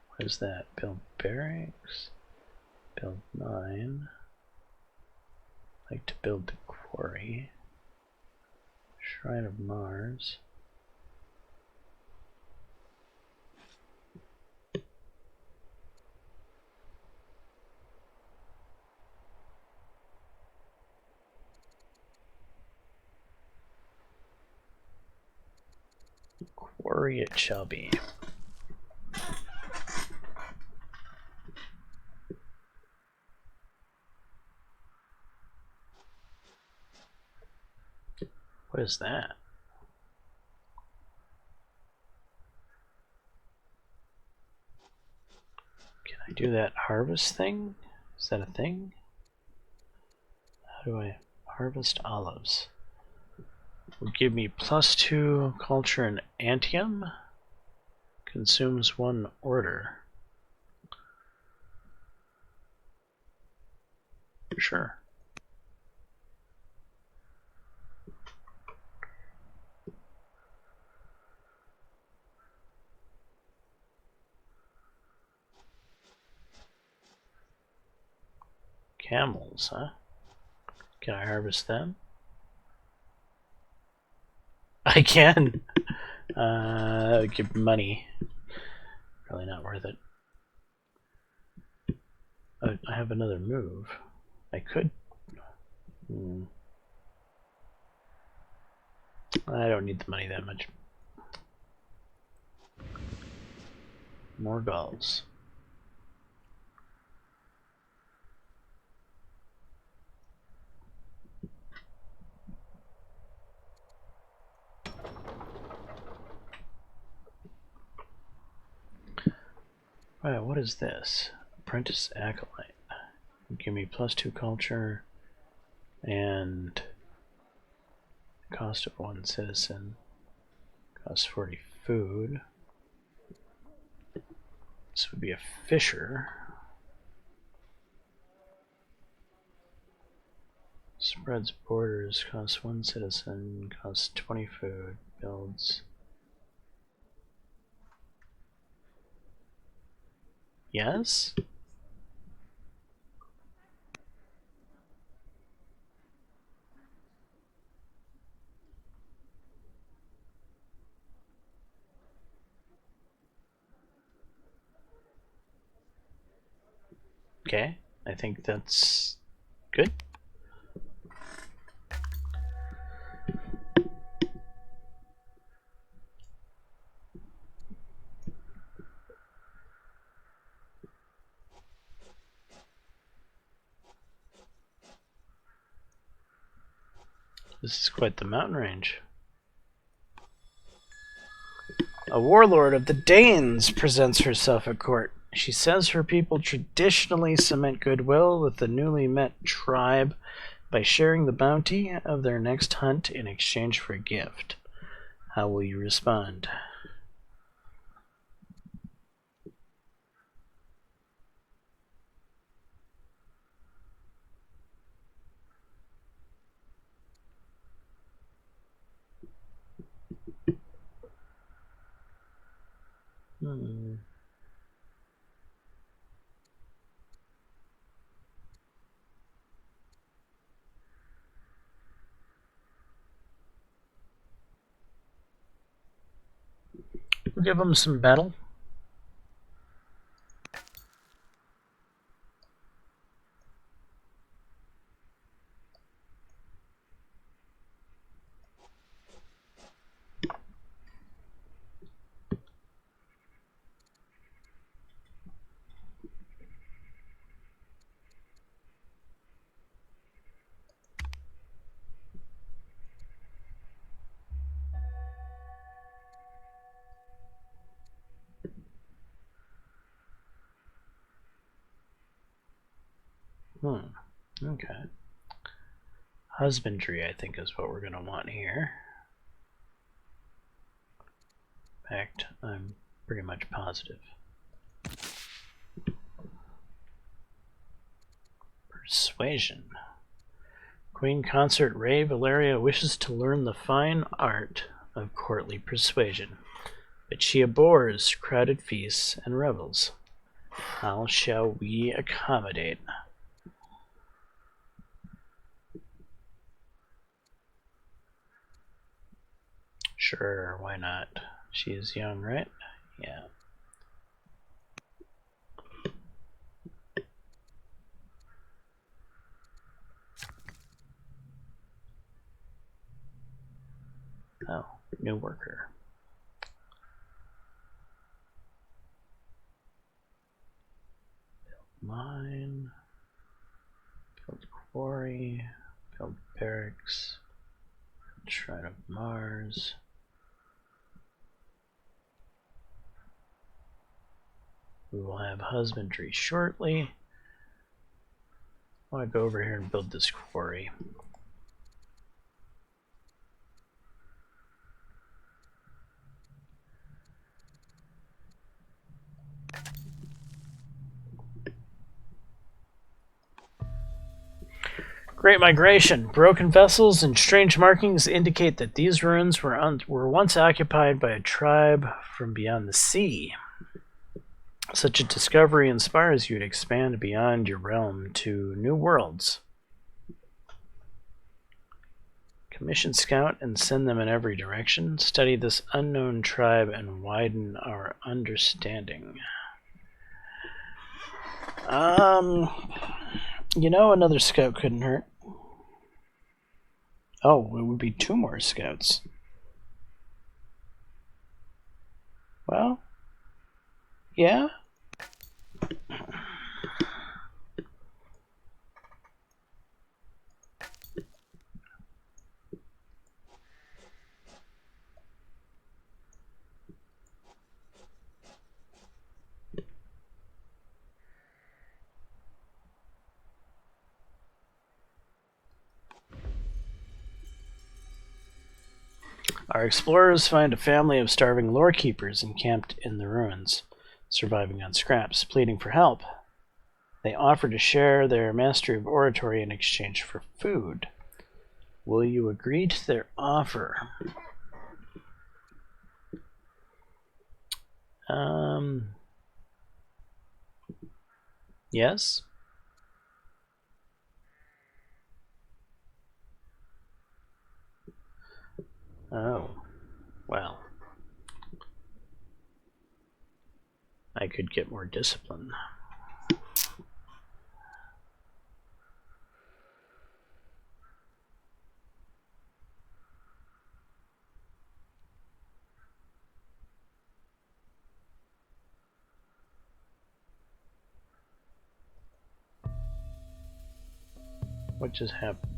What is that? Build barracks. Build 9. Like to build the quarry. Shrine of Mars. Quarry it shall be. What is that? Can I do that harvest thing? Is that a thing? How do I harvest olives? Will give me +2 culture and Antium. Consumes 1 order. Sure. Camels, huh? Can I harvest them? I can. Give money. Probably not worth it. I have another move. I could. I don't need the money that much. More gulls. Right, what is this? Apprentice Acolyte. Give me +2 culture and cost of 1 citizen. Cost 40 food. This would be a fisher. Spreads borders, costs 1 citizen, costs 20 food, builds. Yes? Okay, I think that's good. This is quite the mountain range. A warlord of the Danes presents herself at court. She says her people traditionally cement goodwill with the newly met tribe by sharing the bounty of their next hunt in exchange for a gift. How will you respond? We'll give them some battle. Okay. Husbandry, I think, is what we're going to want here. In fact, I'm pretty much positive. Persuasion. Queen Consort Ray Valeria wishes to learn the fine art of courtly persuasion, but she abhors crowded feasts and revels. How shall we accommodate? Sure, why not? She is young, right? Yeah. Oh, new worker. Build mine. Build quarry. Build barracks. Shrine of Mars. We will have husbandry shortly. I want to go over here and build this quarry. Great Migration. Broken vessels and strange markings indicate that these ruins were once occupied by a tribe from beyond the sea. Such a discovery inspires you to expand beyond your realm to new worlds. Commission scout and send them in every direction. Study this unknown tribe and widen our understanding. You know, another scout couldn't hurt. Oh, it would be 2 more scouts. Well, yeah. Our explorers find a family of starving lore keepers encamped in the ruins, surviving on scraps, pleading for help. They offer to share their mastery of oratory in exchange for food. Will you agree to their offer? Yes? Oh, well. I could get more discipline. What just happened?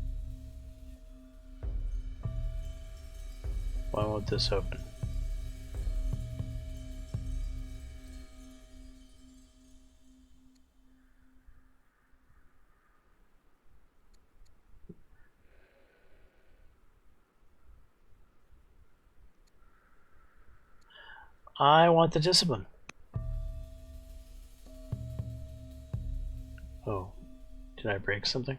Why won't this open? I want the discipline. Oh, did I break something?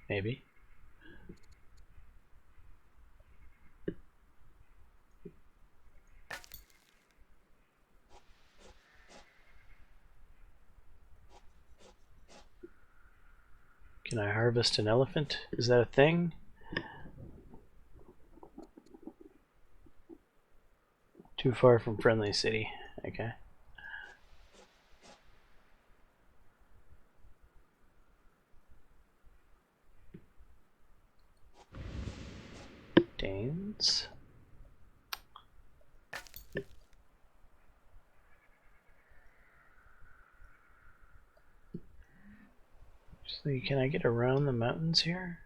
Maybe. Can I harvest an elephant? Is that a thing? Too far from friendly city. Okay. Danes. So can I get around the mountains here?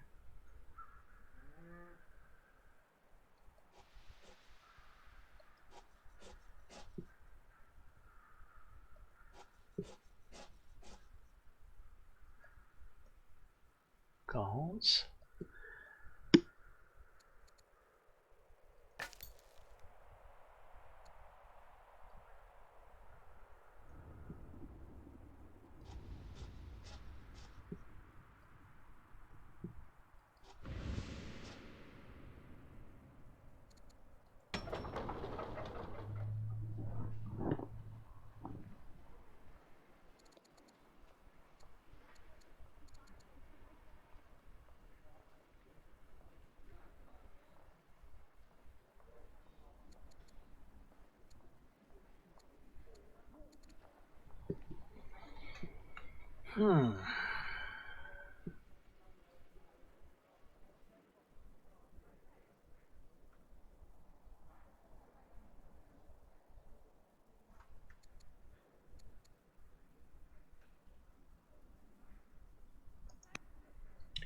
Gauls.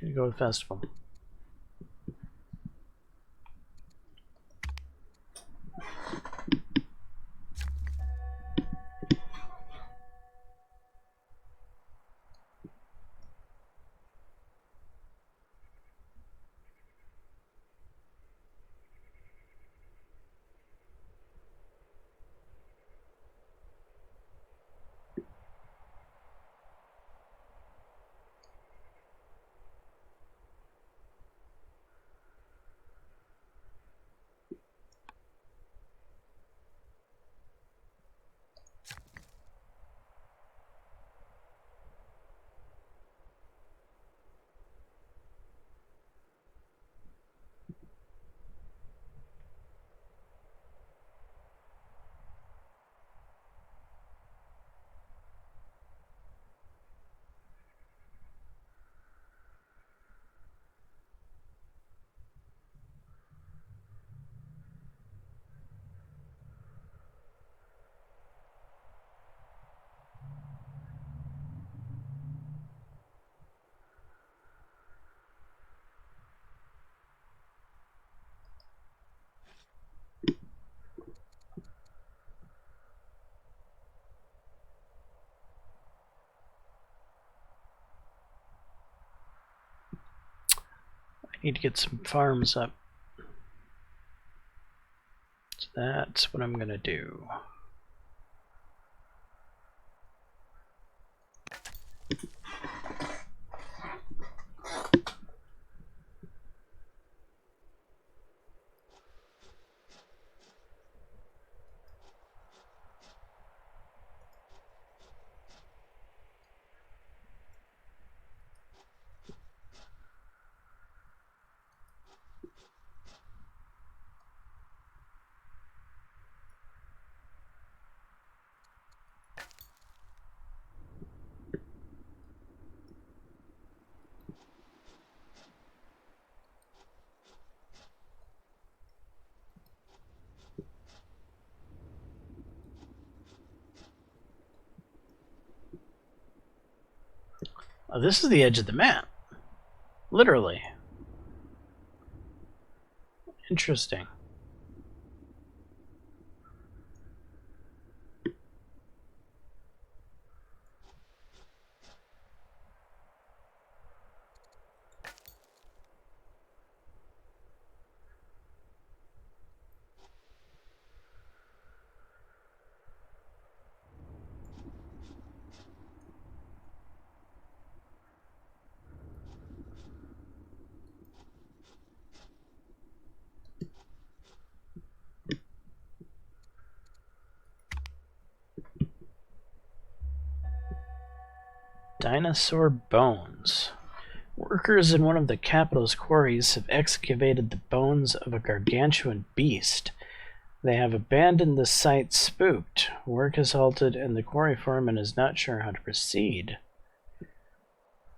Gonna go with festival. I need to get some farms up. So that's what I'm gonna do. Oh, this is the edge of the map. Literally. Interesting. Dinosaur Bones. Workers in one of the capital's quarries have excavated the bones of a gargantuan beast. They have abandoned the site spooked. Work has halted and the quarry foreman is not sure how to proceed.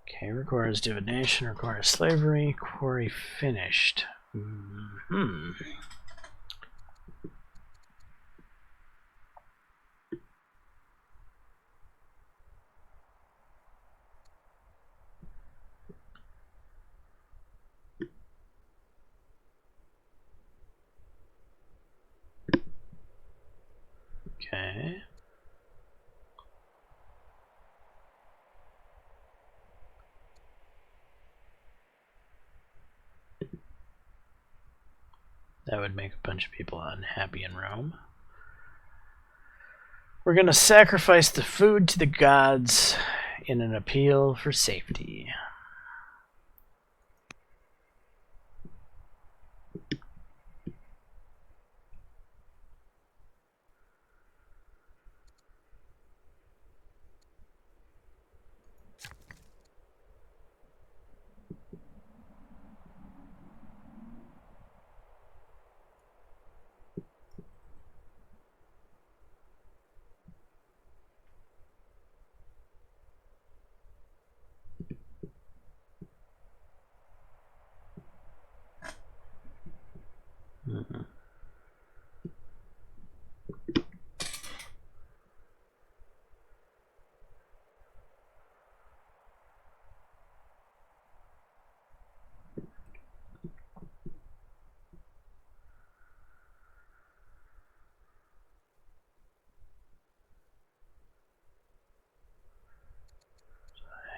Okay, requires divination, requires slavery, quarry finished. Okay. That would make a bunch of people unhappy in Rome. We're going to sacrifice the food to the gods in an appeal for safety.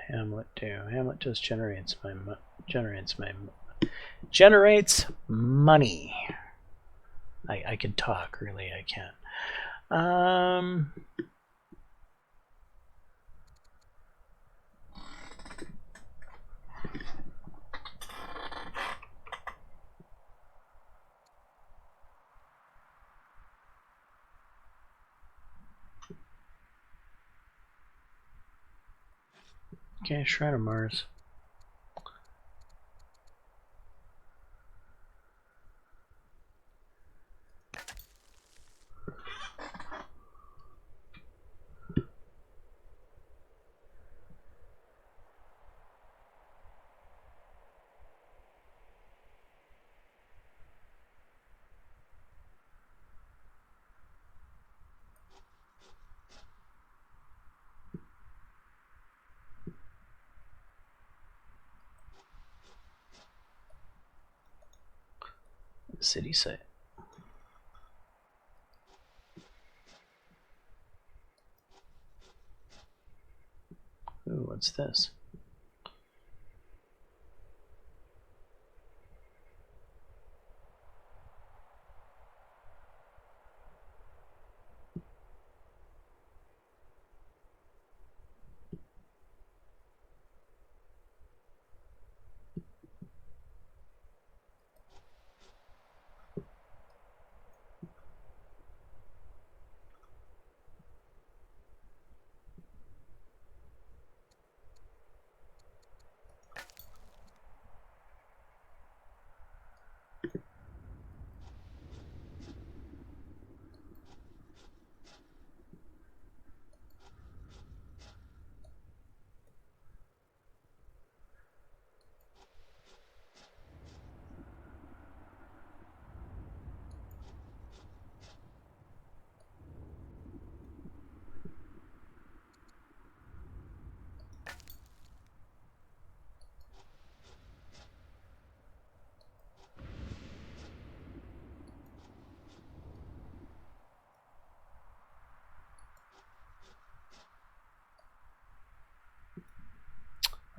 Hamlet do. Hamlet just generates money. I can talk, really, I can. Okay, Shrine of Mars. City site. Ooh, what's this?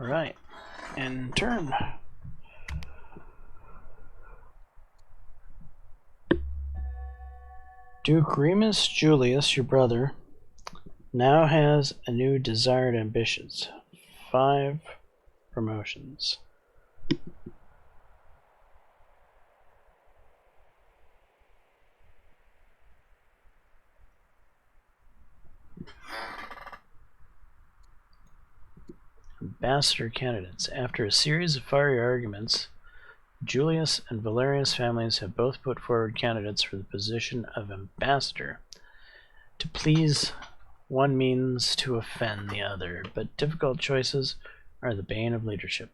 Alright. And turn. Duke Remus Julius, your brother, now has a new desired ambitions. 5 promotions. Ambassador candidates. After a series of fiery arguments, Julius and Valerius families have both put forward candidates for the position of ambassador. To please one means to offend the other, but difficult choices are the bane of leadership.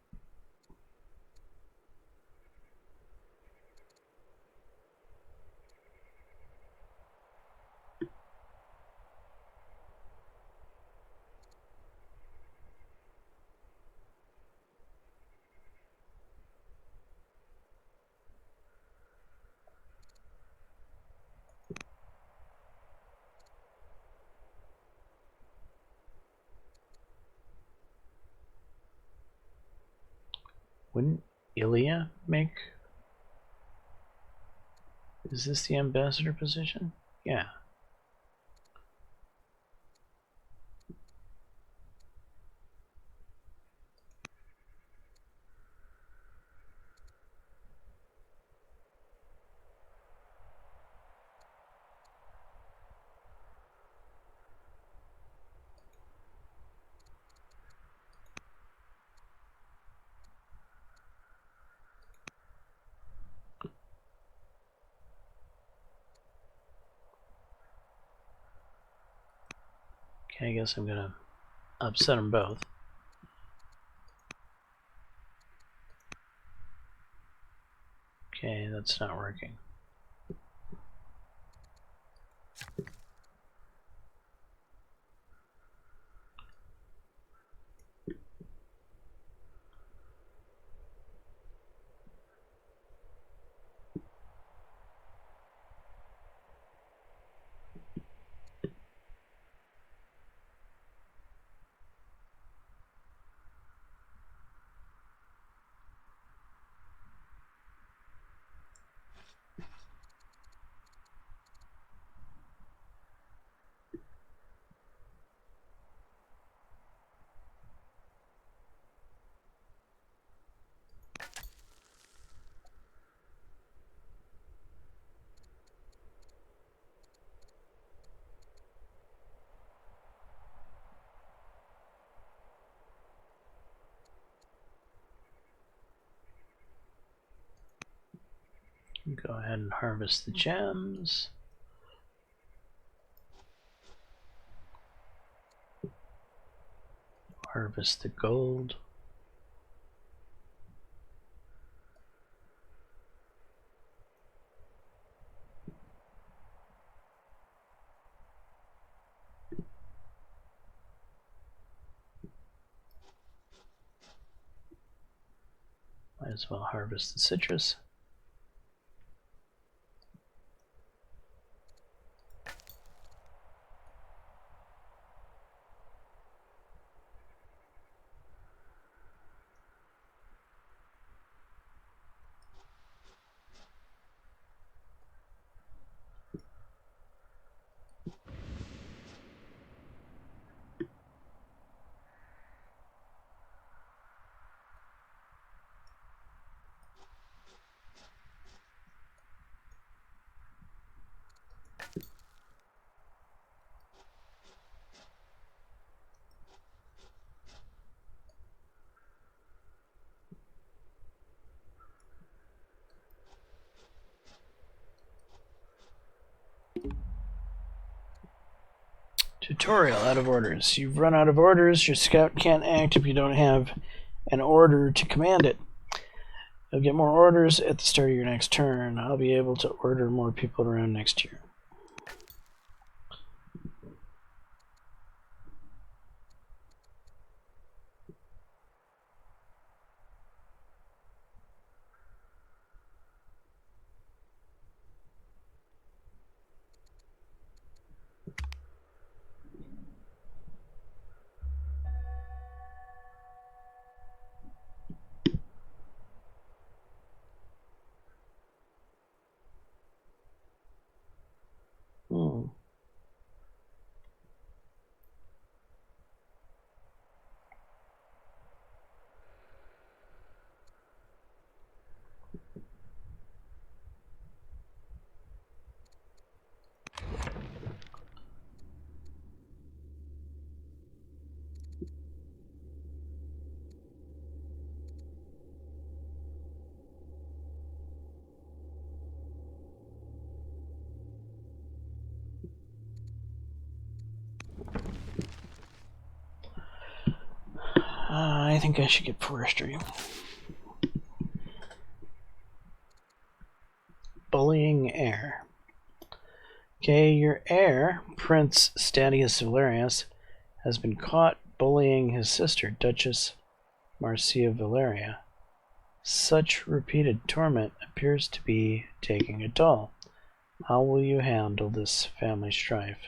Wouldn't Ilya make... Is this the ambassador position? Yeah. Okay, I guess I'm gonna upset them both. Okay, that's not working. Go ahead and harvest the gems. Harvest the gold. Might as well harvest the citrus. Tutorial out of orders. You've run out of orders. Your scout can't act if you don't have an order to command it. You'll get more orders at the start of your next turn. I'll be able to order more people around next year. I think I should get forestry. Bullying heir. Okay, your heir, Prince Stadius Valerius, has been caught bullying his sister, Duchess Marcia Valeria. Such repeated torment appears to be taking a toll. How will you handle this family strife?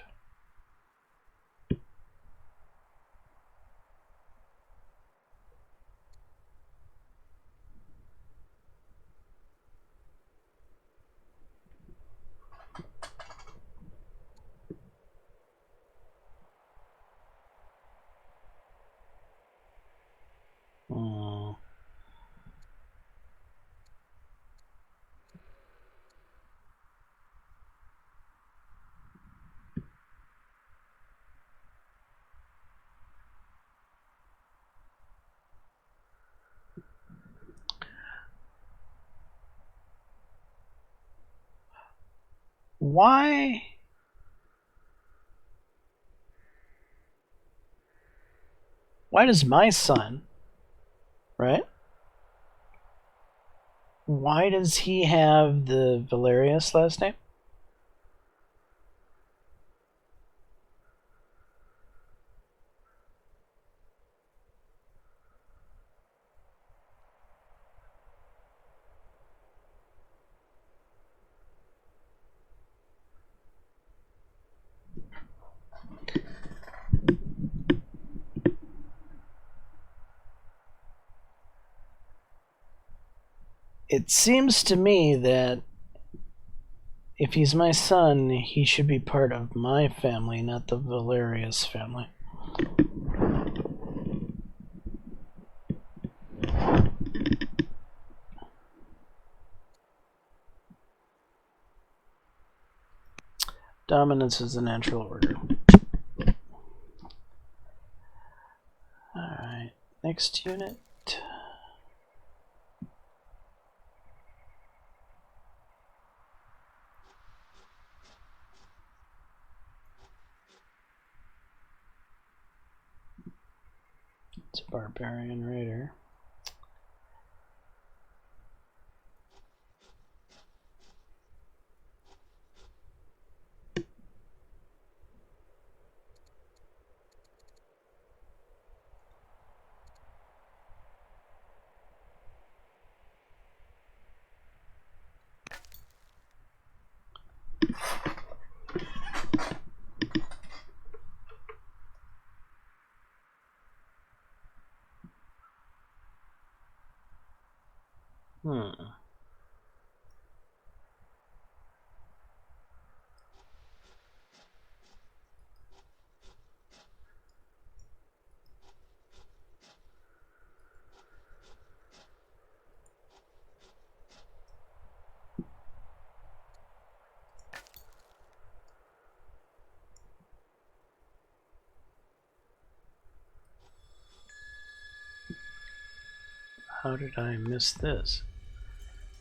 Why? Why does my son, right? Why does he have the Valerius last name? It seems to me that if he's my son, he should be part of my family, not the Valerius family. Dominance is the natural order. Alright, next unit. It's a Barbarian Raider. How did I miss this?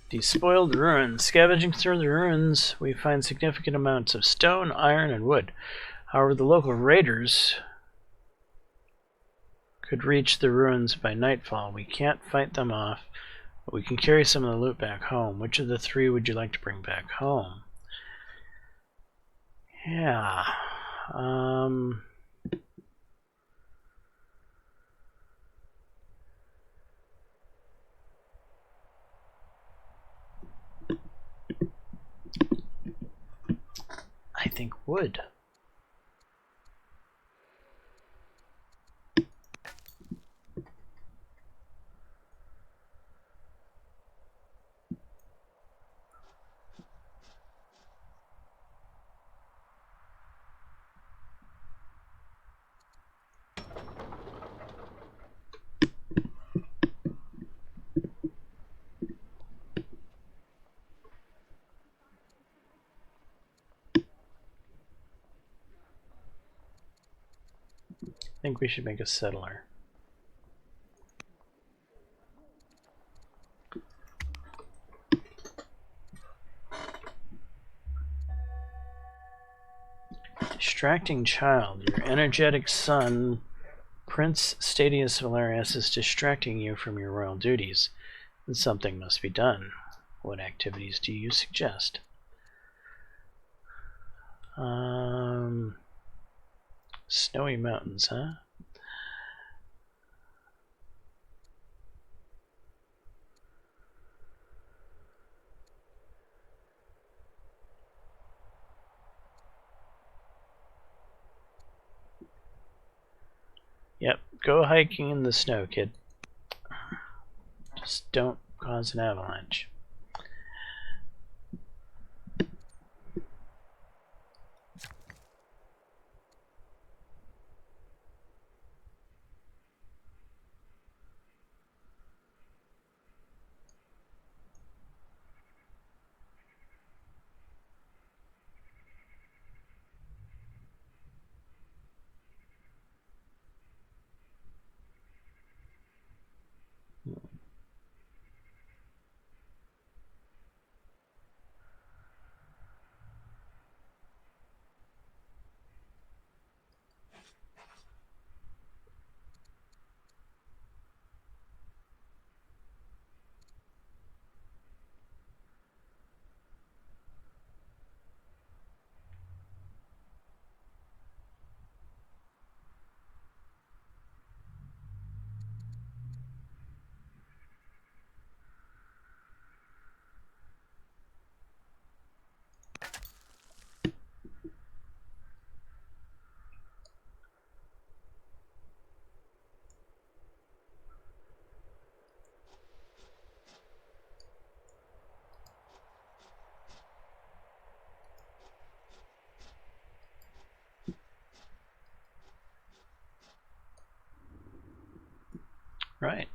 Despoiled ruins. Scavenging through the ruins, we find significant amounts of stone, iron, and wood. However, the local raiders could reach the ruins by nightfall. We can't fight them off, but we can carry some of the loot back home. Which of the three would you like to bring back home? Yeah. I think wood. I think we should make a settler. Distracting child. Your energetic son Prince Stadius Valerius is distracting you from your royal duties, then something must be done. What activities do you suggest? Snowy mountains, huh? Yep, go hiking in the snow, kid. Just don't cause an avalanche. Right.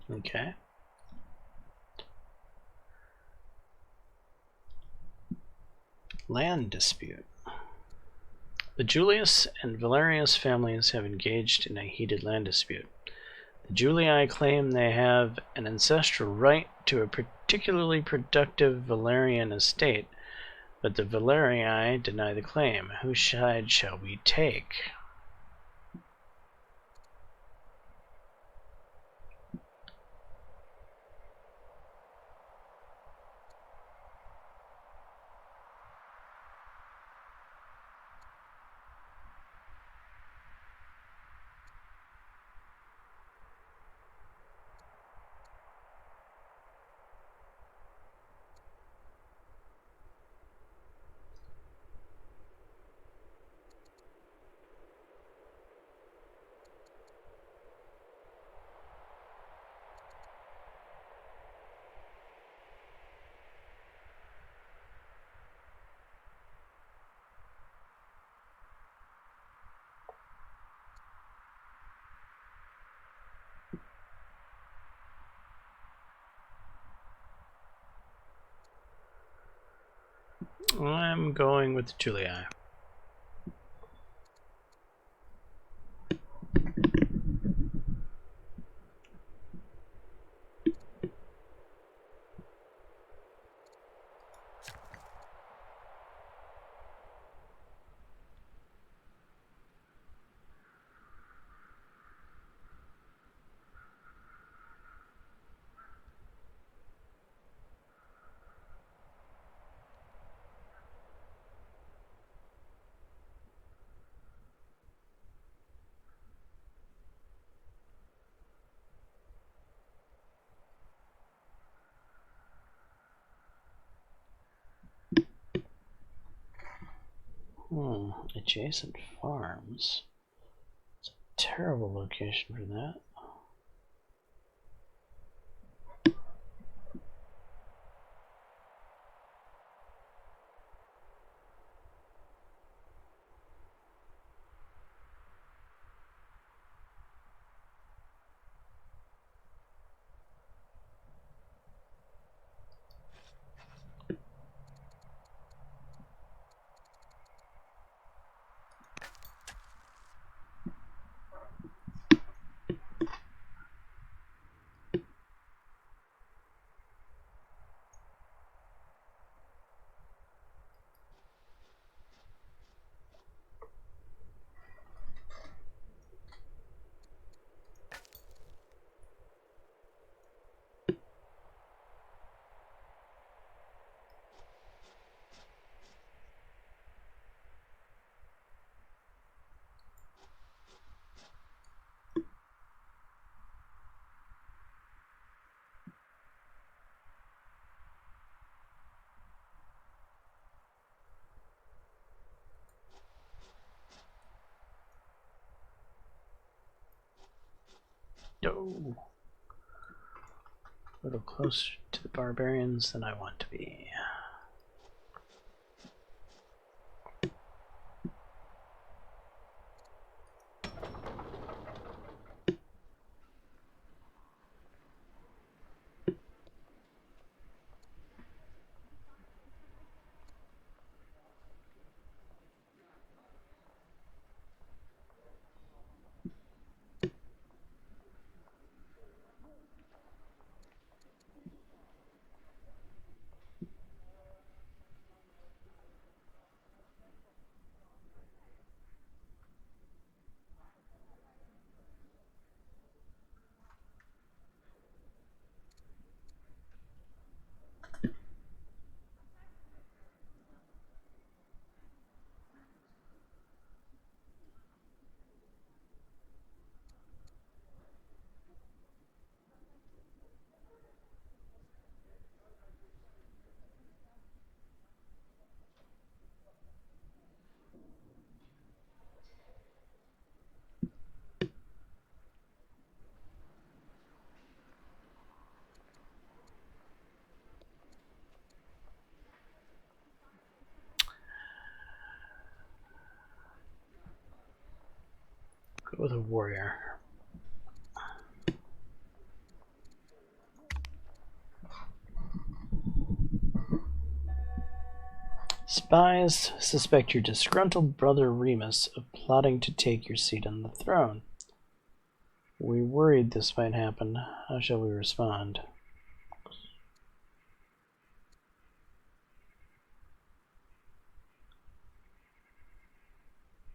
Okay. Land dispute. The Julius and Valerius families have engaged in a heated land dispute. The Julii claim they have an ancestral right to a particularly productive Valerian estate, but the Valerii deny the claim. Whose side shall we take? I'm going with the Julii. Adjacent farms. It's a terrible location for that. Oh, a little closer to the barbarians than I want to be. Go with a warrior. Spies suspect your disgruntled brother Remus of plotting to take your seat on the throne. We worried this might happen. How shall we respond?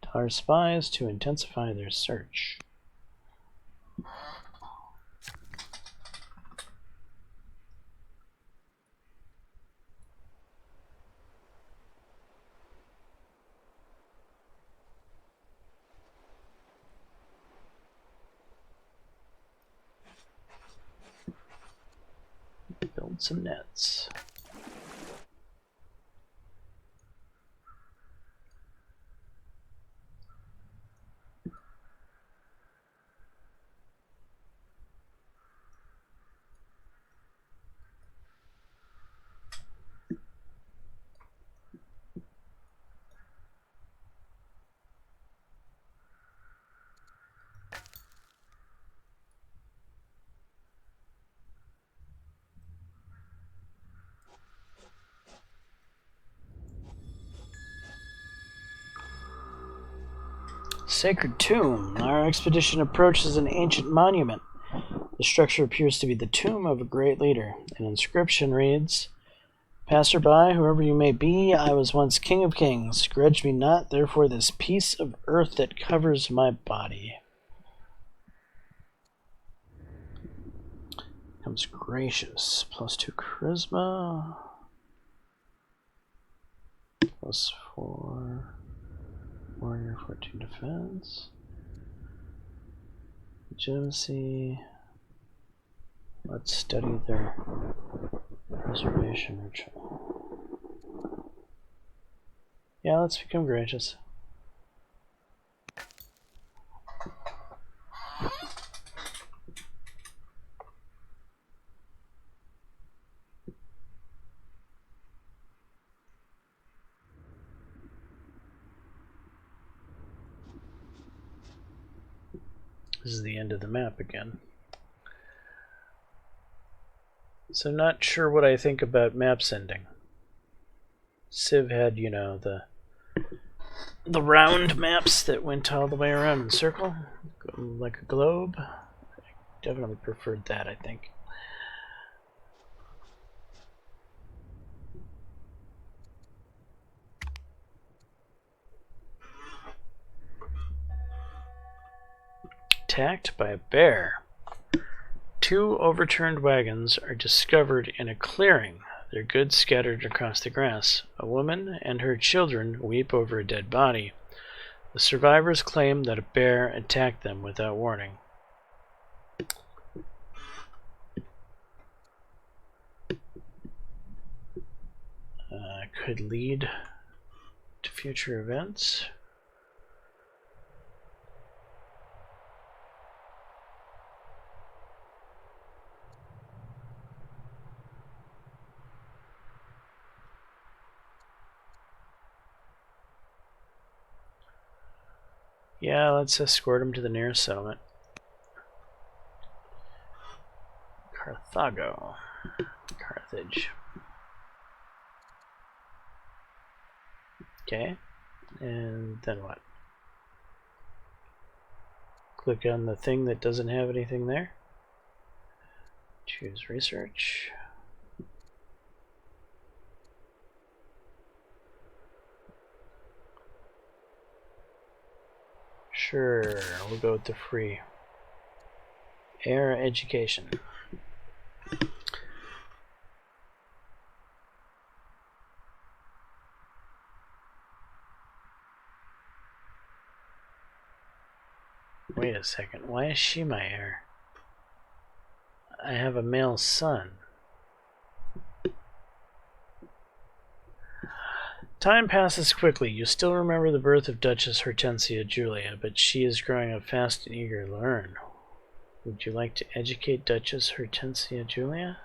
Tell our spies to intensify their search. Build some nets. Sacred Tomb. Our expedition approaches an ancient monument. The structure appears to be the tomb of a great leader. An inscription reads, "Passerby, whoever you may be, I was once king of kings. Grudge me not, therefore, this piece of earth that covers my body." Becomes gracious. +2 charisma. +4 warrior, 14 defense. Legitimacy. Let's study their preservation ritual. Yeah, let's become gracious. This is the end of the map again. So not sure what I think about maps ending. Civ had, you know, the round maps that went all the way around in a circle, like a globe. I definitely preferred that, I think. Attacked by a bear. 2 overturned wagons are discovered in a clearing, their goods scattered across the grass. A woman and her children weep over a dead body. The survivors claim that a bear attacked them without warning. Could lead to future events. Yeah, let's escort him to the nearest settlement. Carthago. Carthage. Okay, and then what? Click on the thing that doesn't have anything there. Choose research. Sure, we'll go with the free. Air education. Wait a second, why is she my heir? I have a male son. Time passes quickly. You still remember the birth of Duchess Hortensia Julia, but she is growing up fast and eager to learn. Would you like to educate Duchess Hortensia Julia?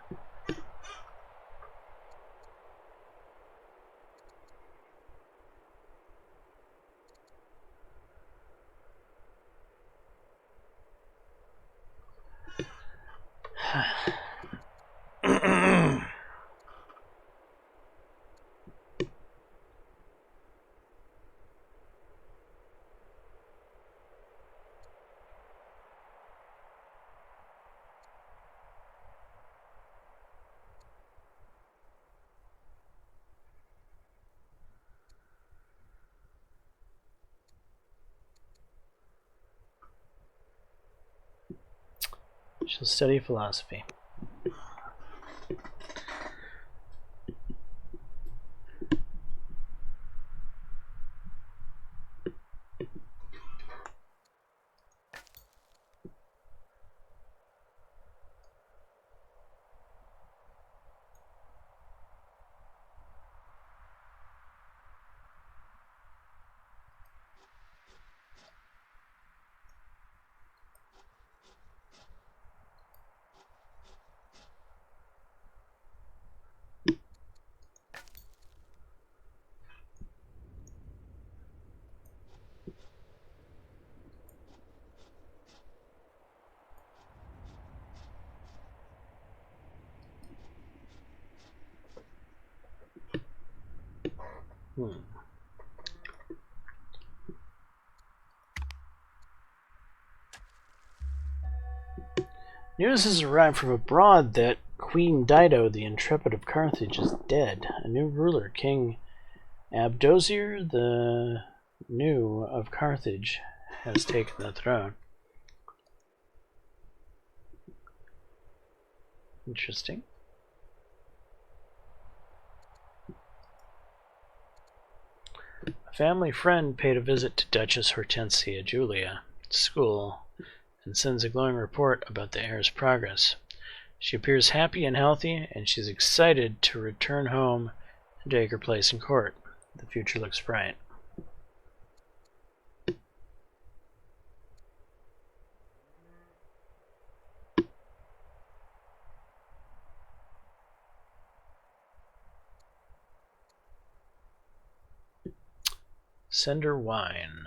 She'll study philosophy. News has arrived from abroad that Queen Dido, the Intrepid of Carthage, is dead. A new ruler, King Abdosier the New of Carthage, has taken the throne. Interesting. A family friend paid a visit to Duchess Hortensia Julia at school and sends a glowing report about the heir's progress. She appears happy and healthy, and she's excited to return home and take her place in court. The future looks bright. Sender wine.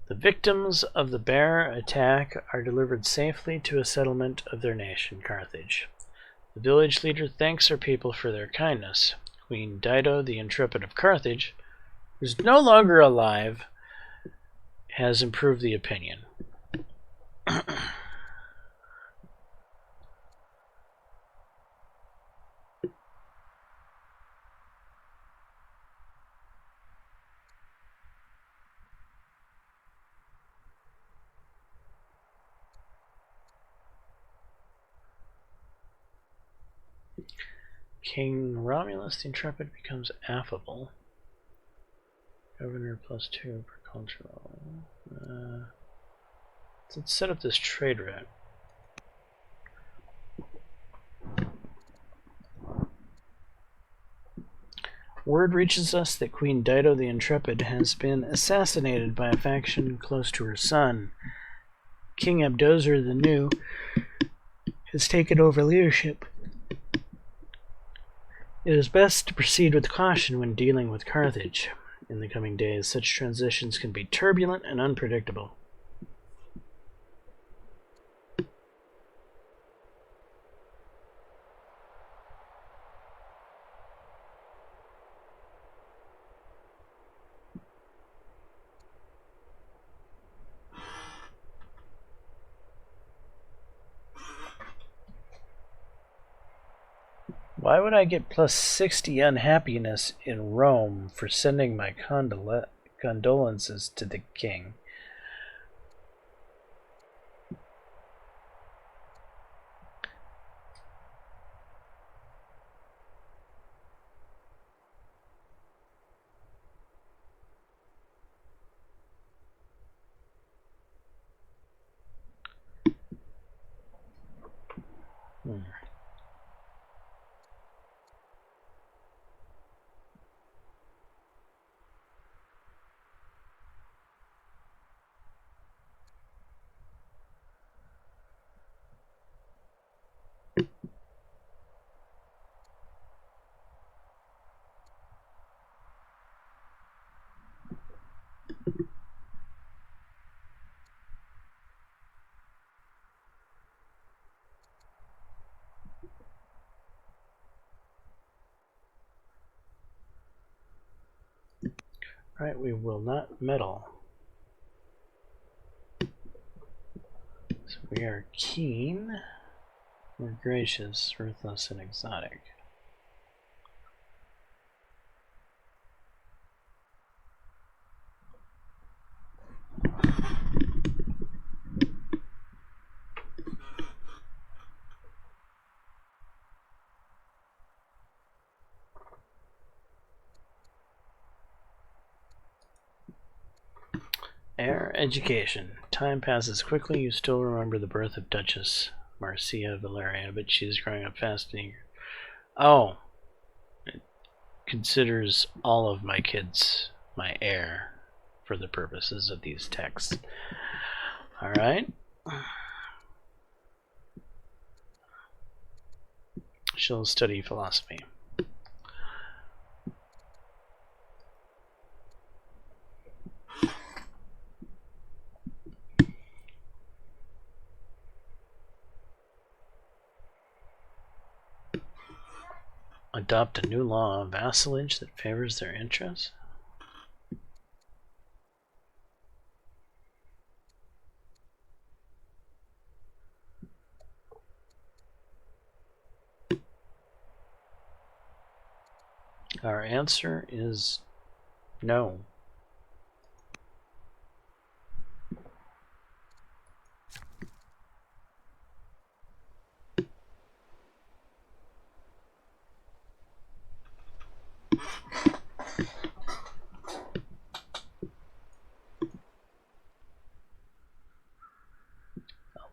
The victims of the bear attack are delivered safely to a settlement of their nation, Carthage. The village leader thanks her people for their kindness. Queen Dido, the intrepid of Carthage, who's no longer alive, has improved the opinion. King Romulus the Intrepid becomes affable. Governor +2 per cultural. Let's set up this trade route. Word reaches us that Queen Dido the Intrepid has been assassinated by a faction close to her son. King Abdozar the New has taken over leadership. It is best to proceed with caution when dealing with Carthage. In the coming days, such transitions can be turbulent and unpredictable. Why would I get +60 unhappiness in Rome for sending my condolences to the king? Right, we will not meddle. So we are keen, we're gracious, ruthless, and exotic. Air education. Time passes quickly. You still remember the birth of Duchess Marcia Valeria, but she is growing up fast and eager. Oh, it considers all of my kids my heir for the purposes of these texts. All right. She'll study philosophy. Adopt a new law of vassalage that favors their interests? Our answer is no.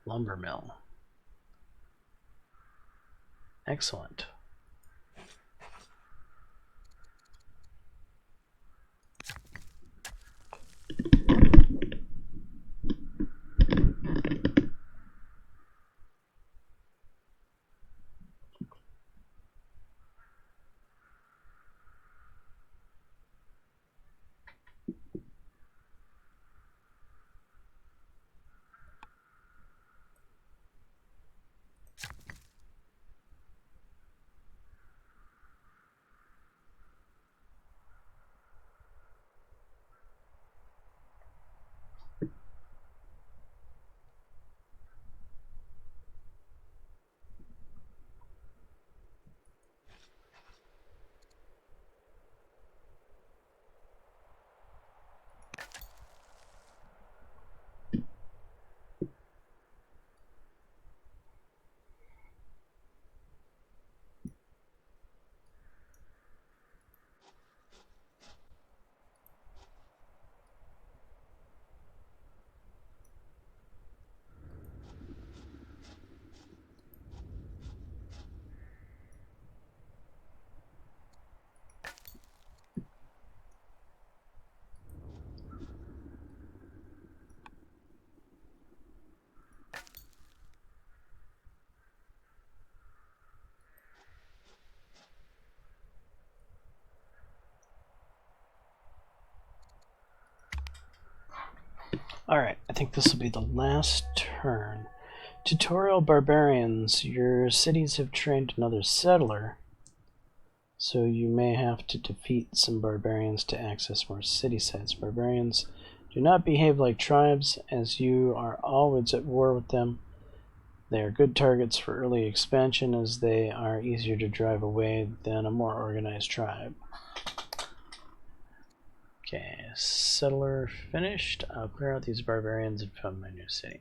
Lumber mill. Excellent. Alright, I think this will be the last turn. Tutorial Barbarians. Your cities have trained another settler, so you may have to defeat some barbarians to access more city sites. Barbarians do not behave like tribes, as you are always at war with them. They are good targets for early expansion, as they are easier to drive away than a more organized tribe. Okay, settler finished. I'll clear out these barbarians and found my new city.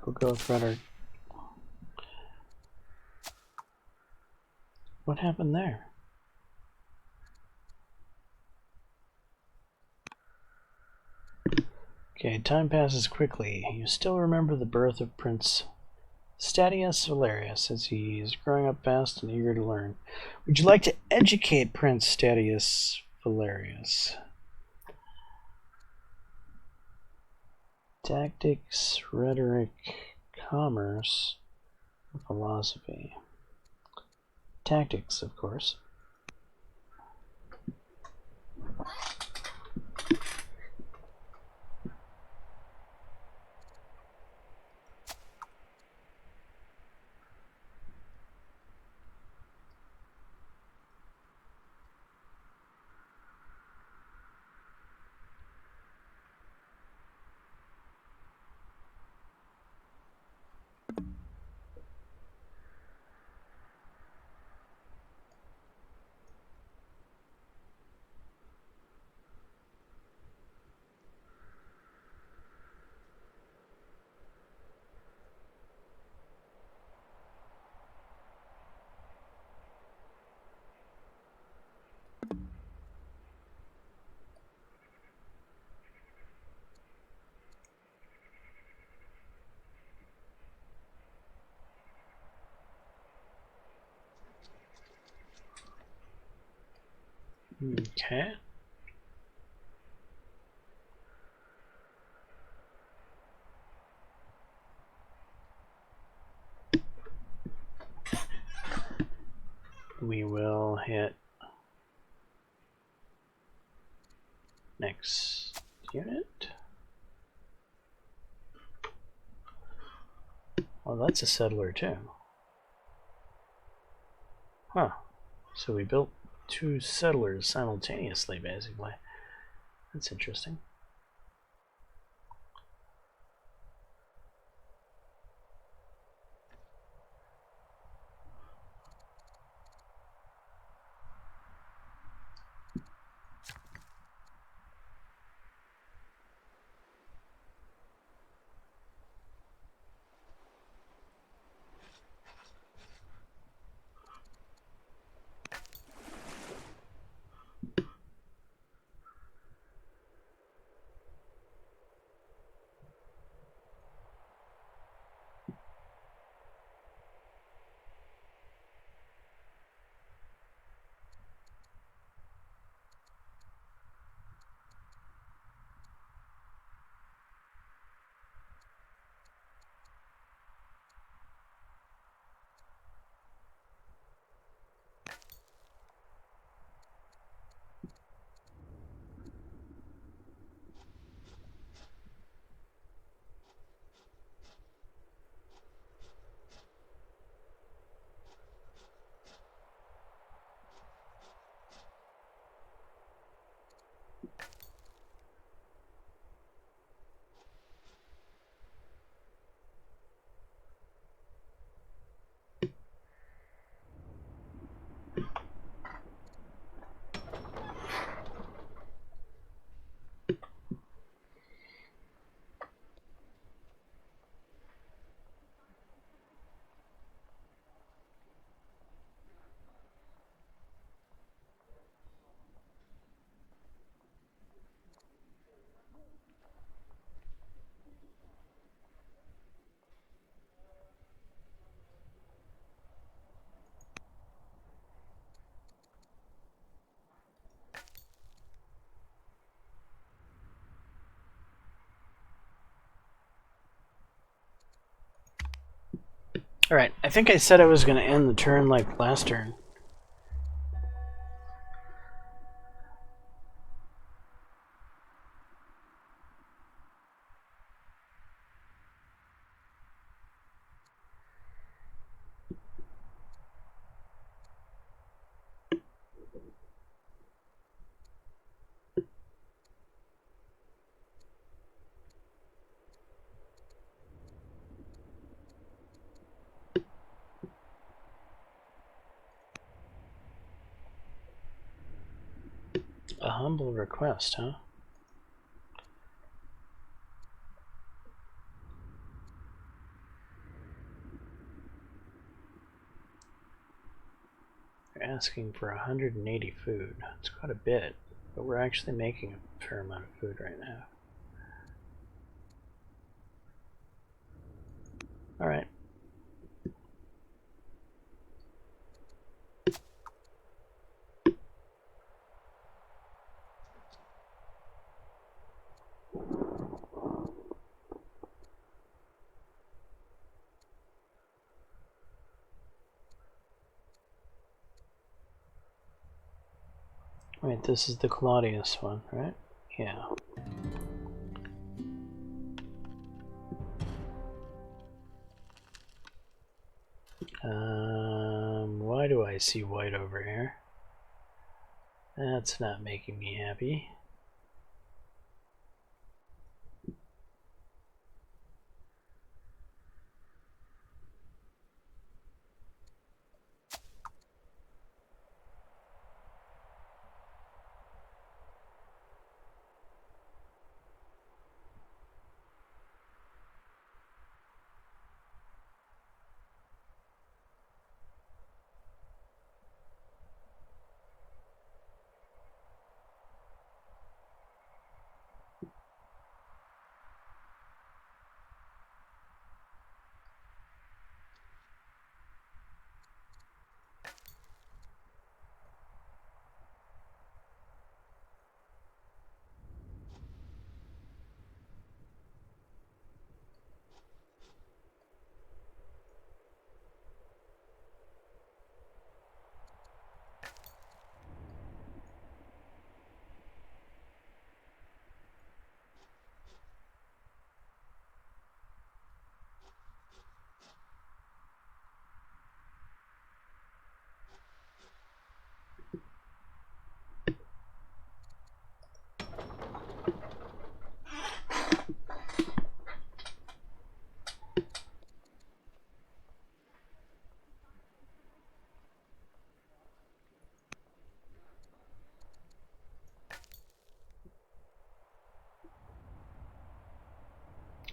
We'll go with Frederick. What happened there? Okay, time passes quickly. You still remember the birth of Prince Stadius Valerius, as he is growing up fast and eager to learn. Would you like to educate Prince Stadius Valerius? Tactics, rhetoric, commerce, philosophy. Tactics, of course. Okay. We will hit next unit. Well, that's a settler too. Huh. So we built 2 settlers simultaneously, basically. That's interesting. Alright, I think I said I was going to end the turn like last turn. A humble request, huh? They're asking for 180 food. It's quite a bit, but we're actually making a fair amount of food right now. Alright. Wait, this is the Claudius one, right? Yeah. Why do I see white over here? That's not making me happy.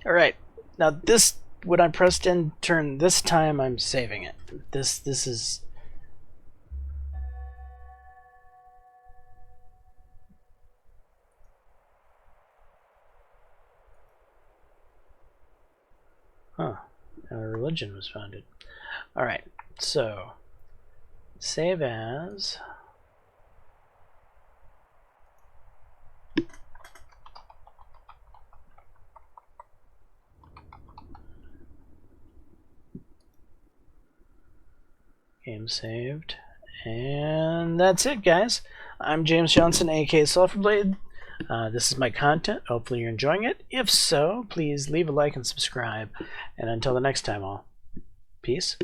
Alright, now this, when I pressed end turn this time, I'm saving it. This is... Huh, a religion was founded. Alright, so save as... Game saved. And that's it, guys. I'm James Johnson, aka Sulfurblade. This is my content. Hopefully you're enjoying it. If so, please leave a like and subscribe. And until the next time, all, peace.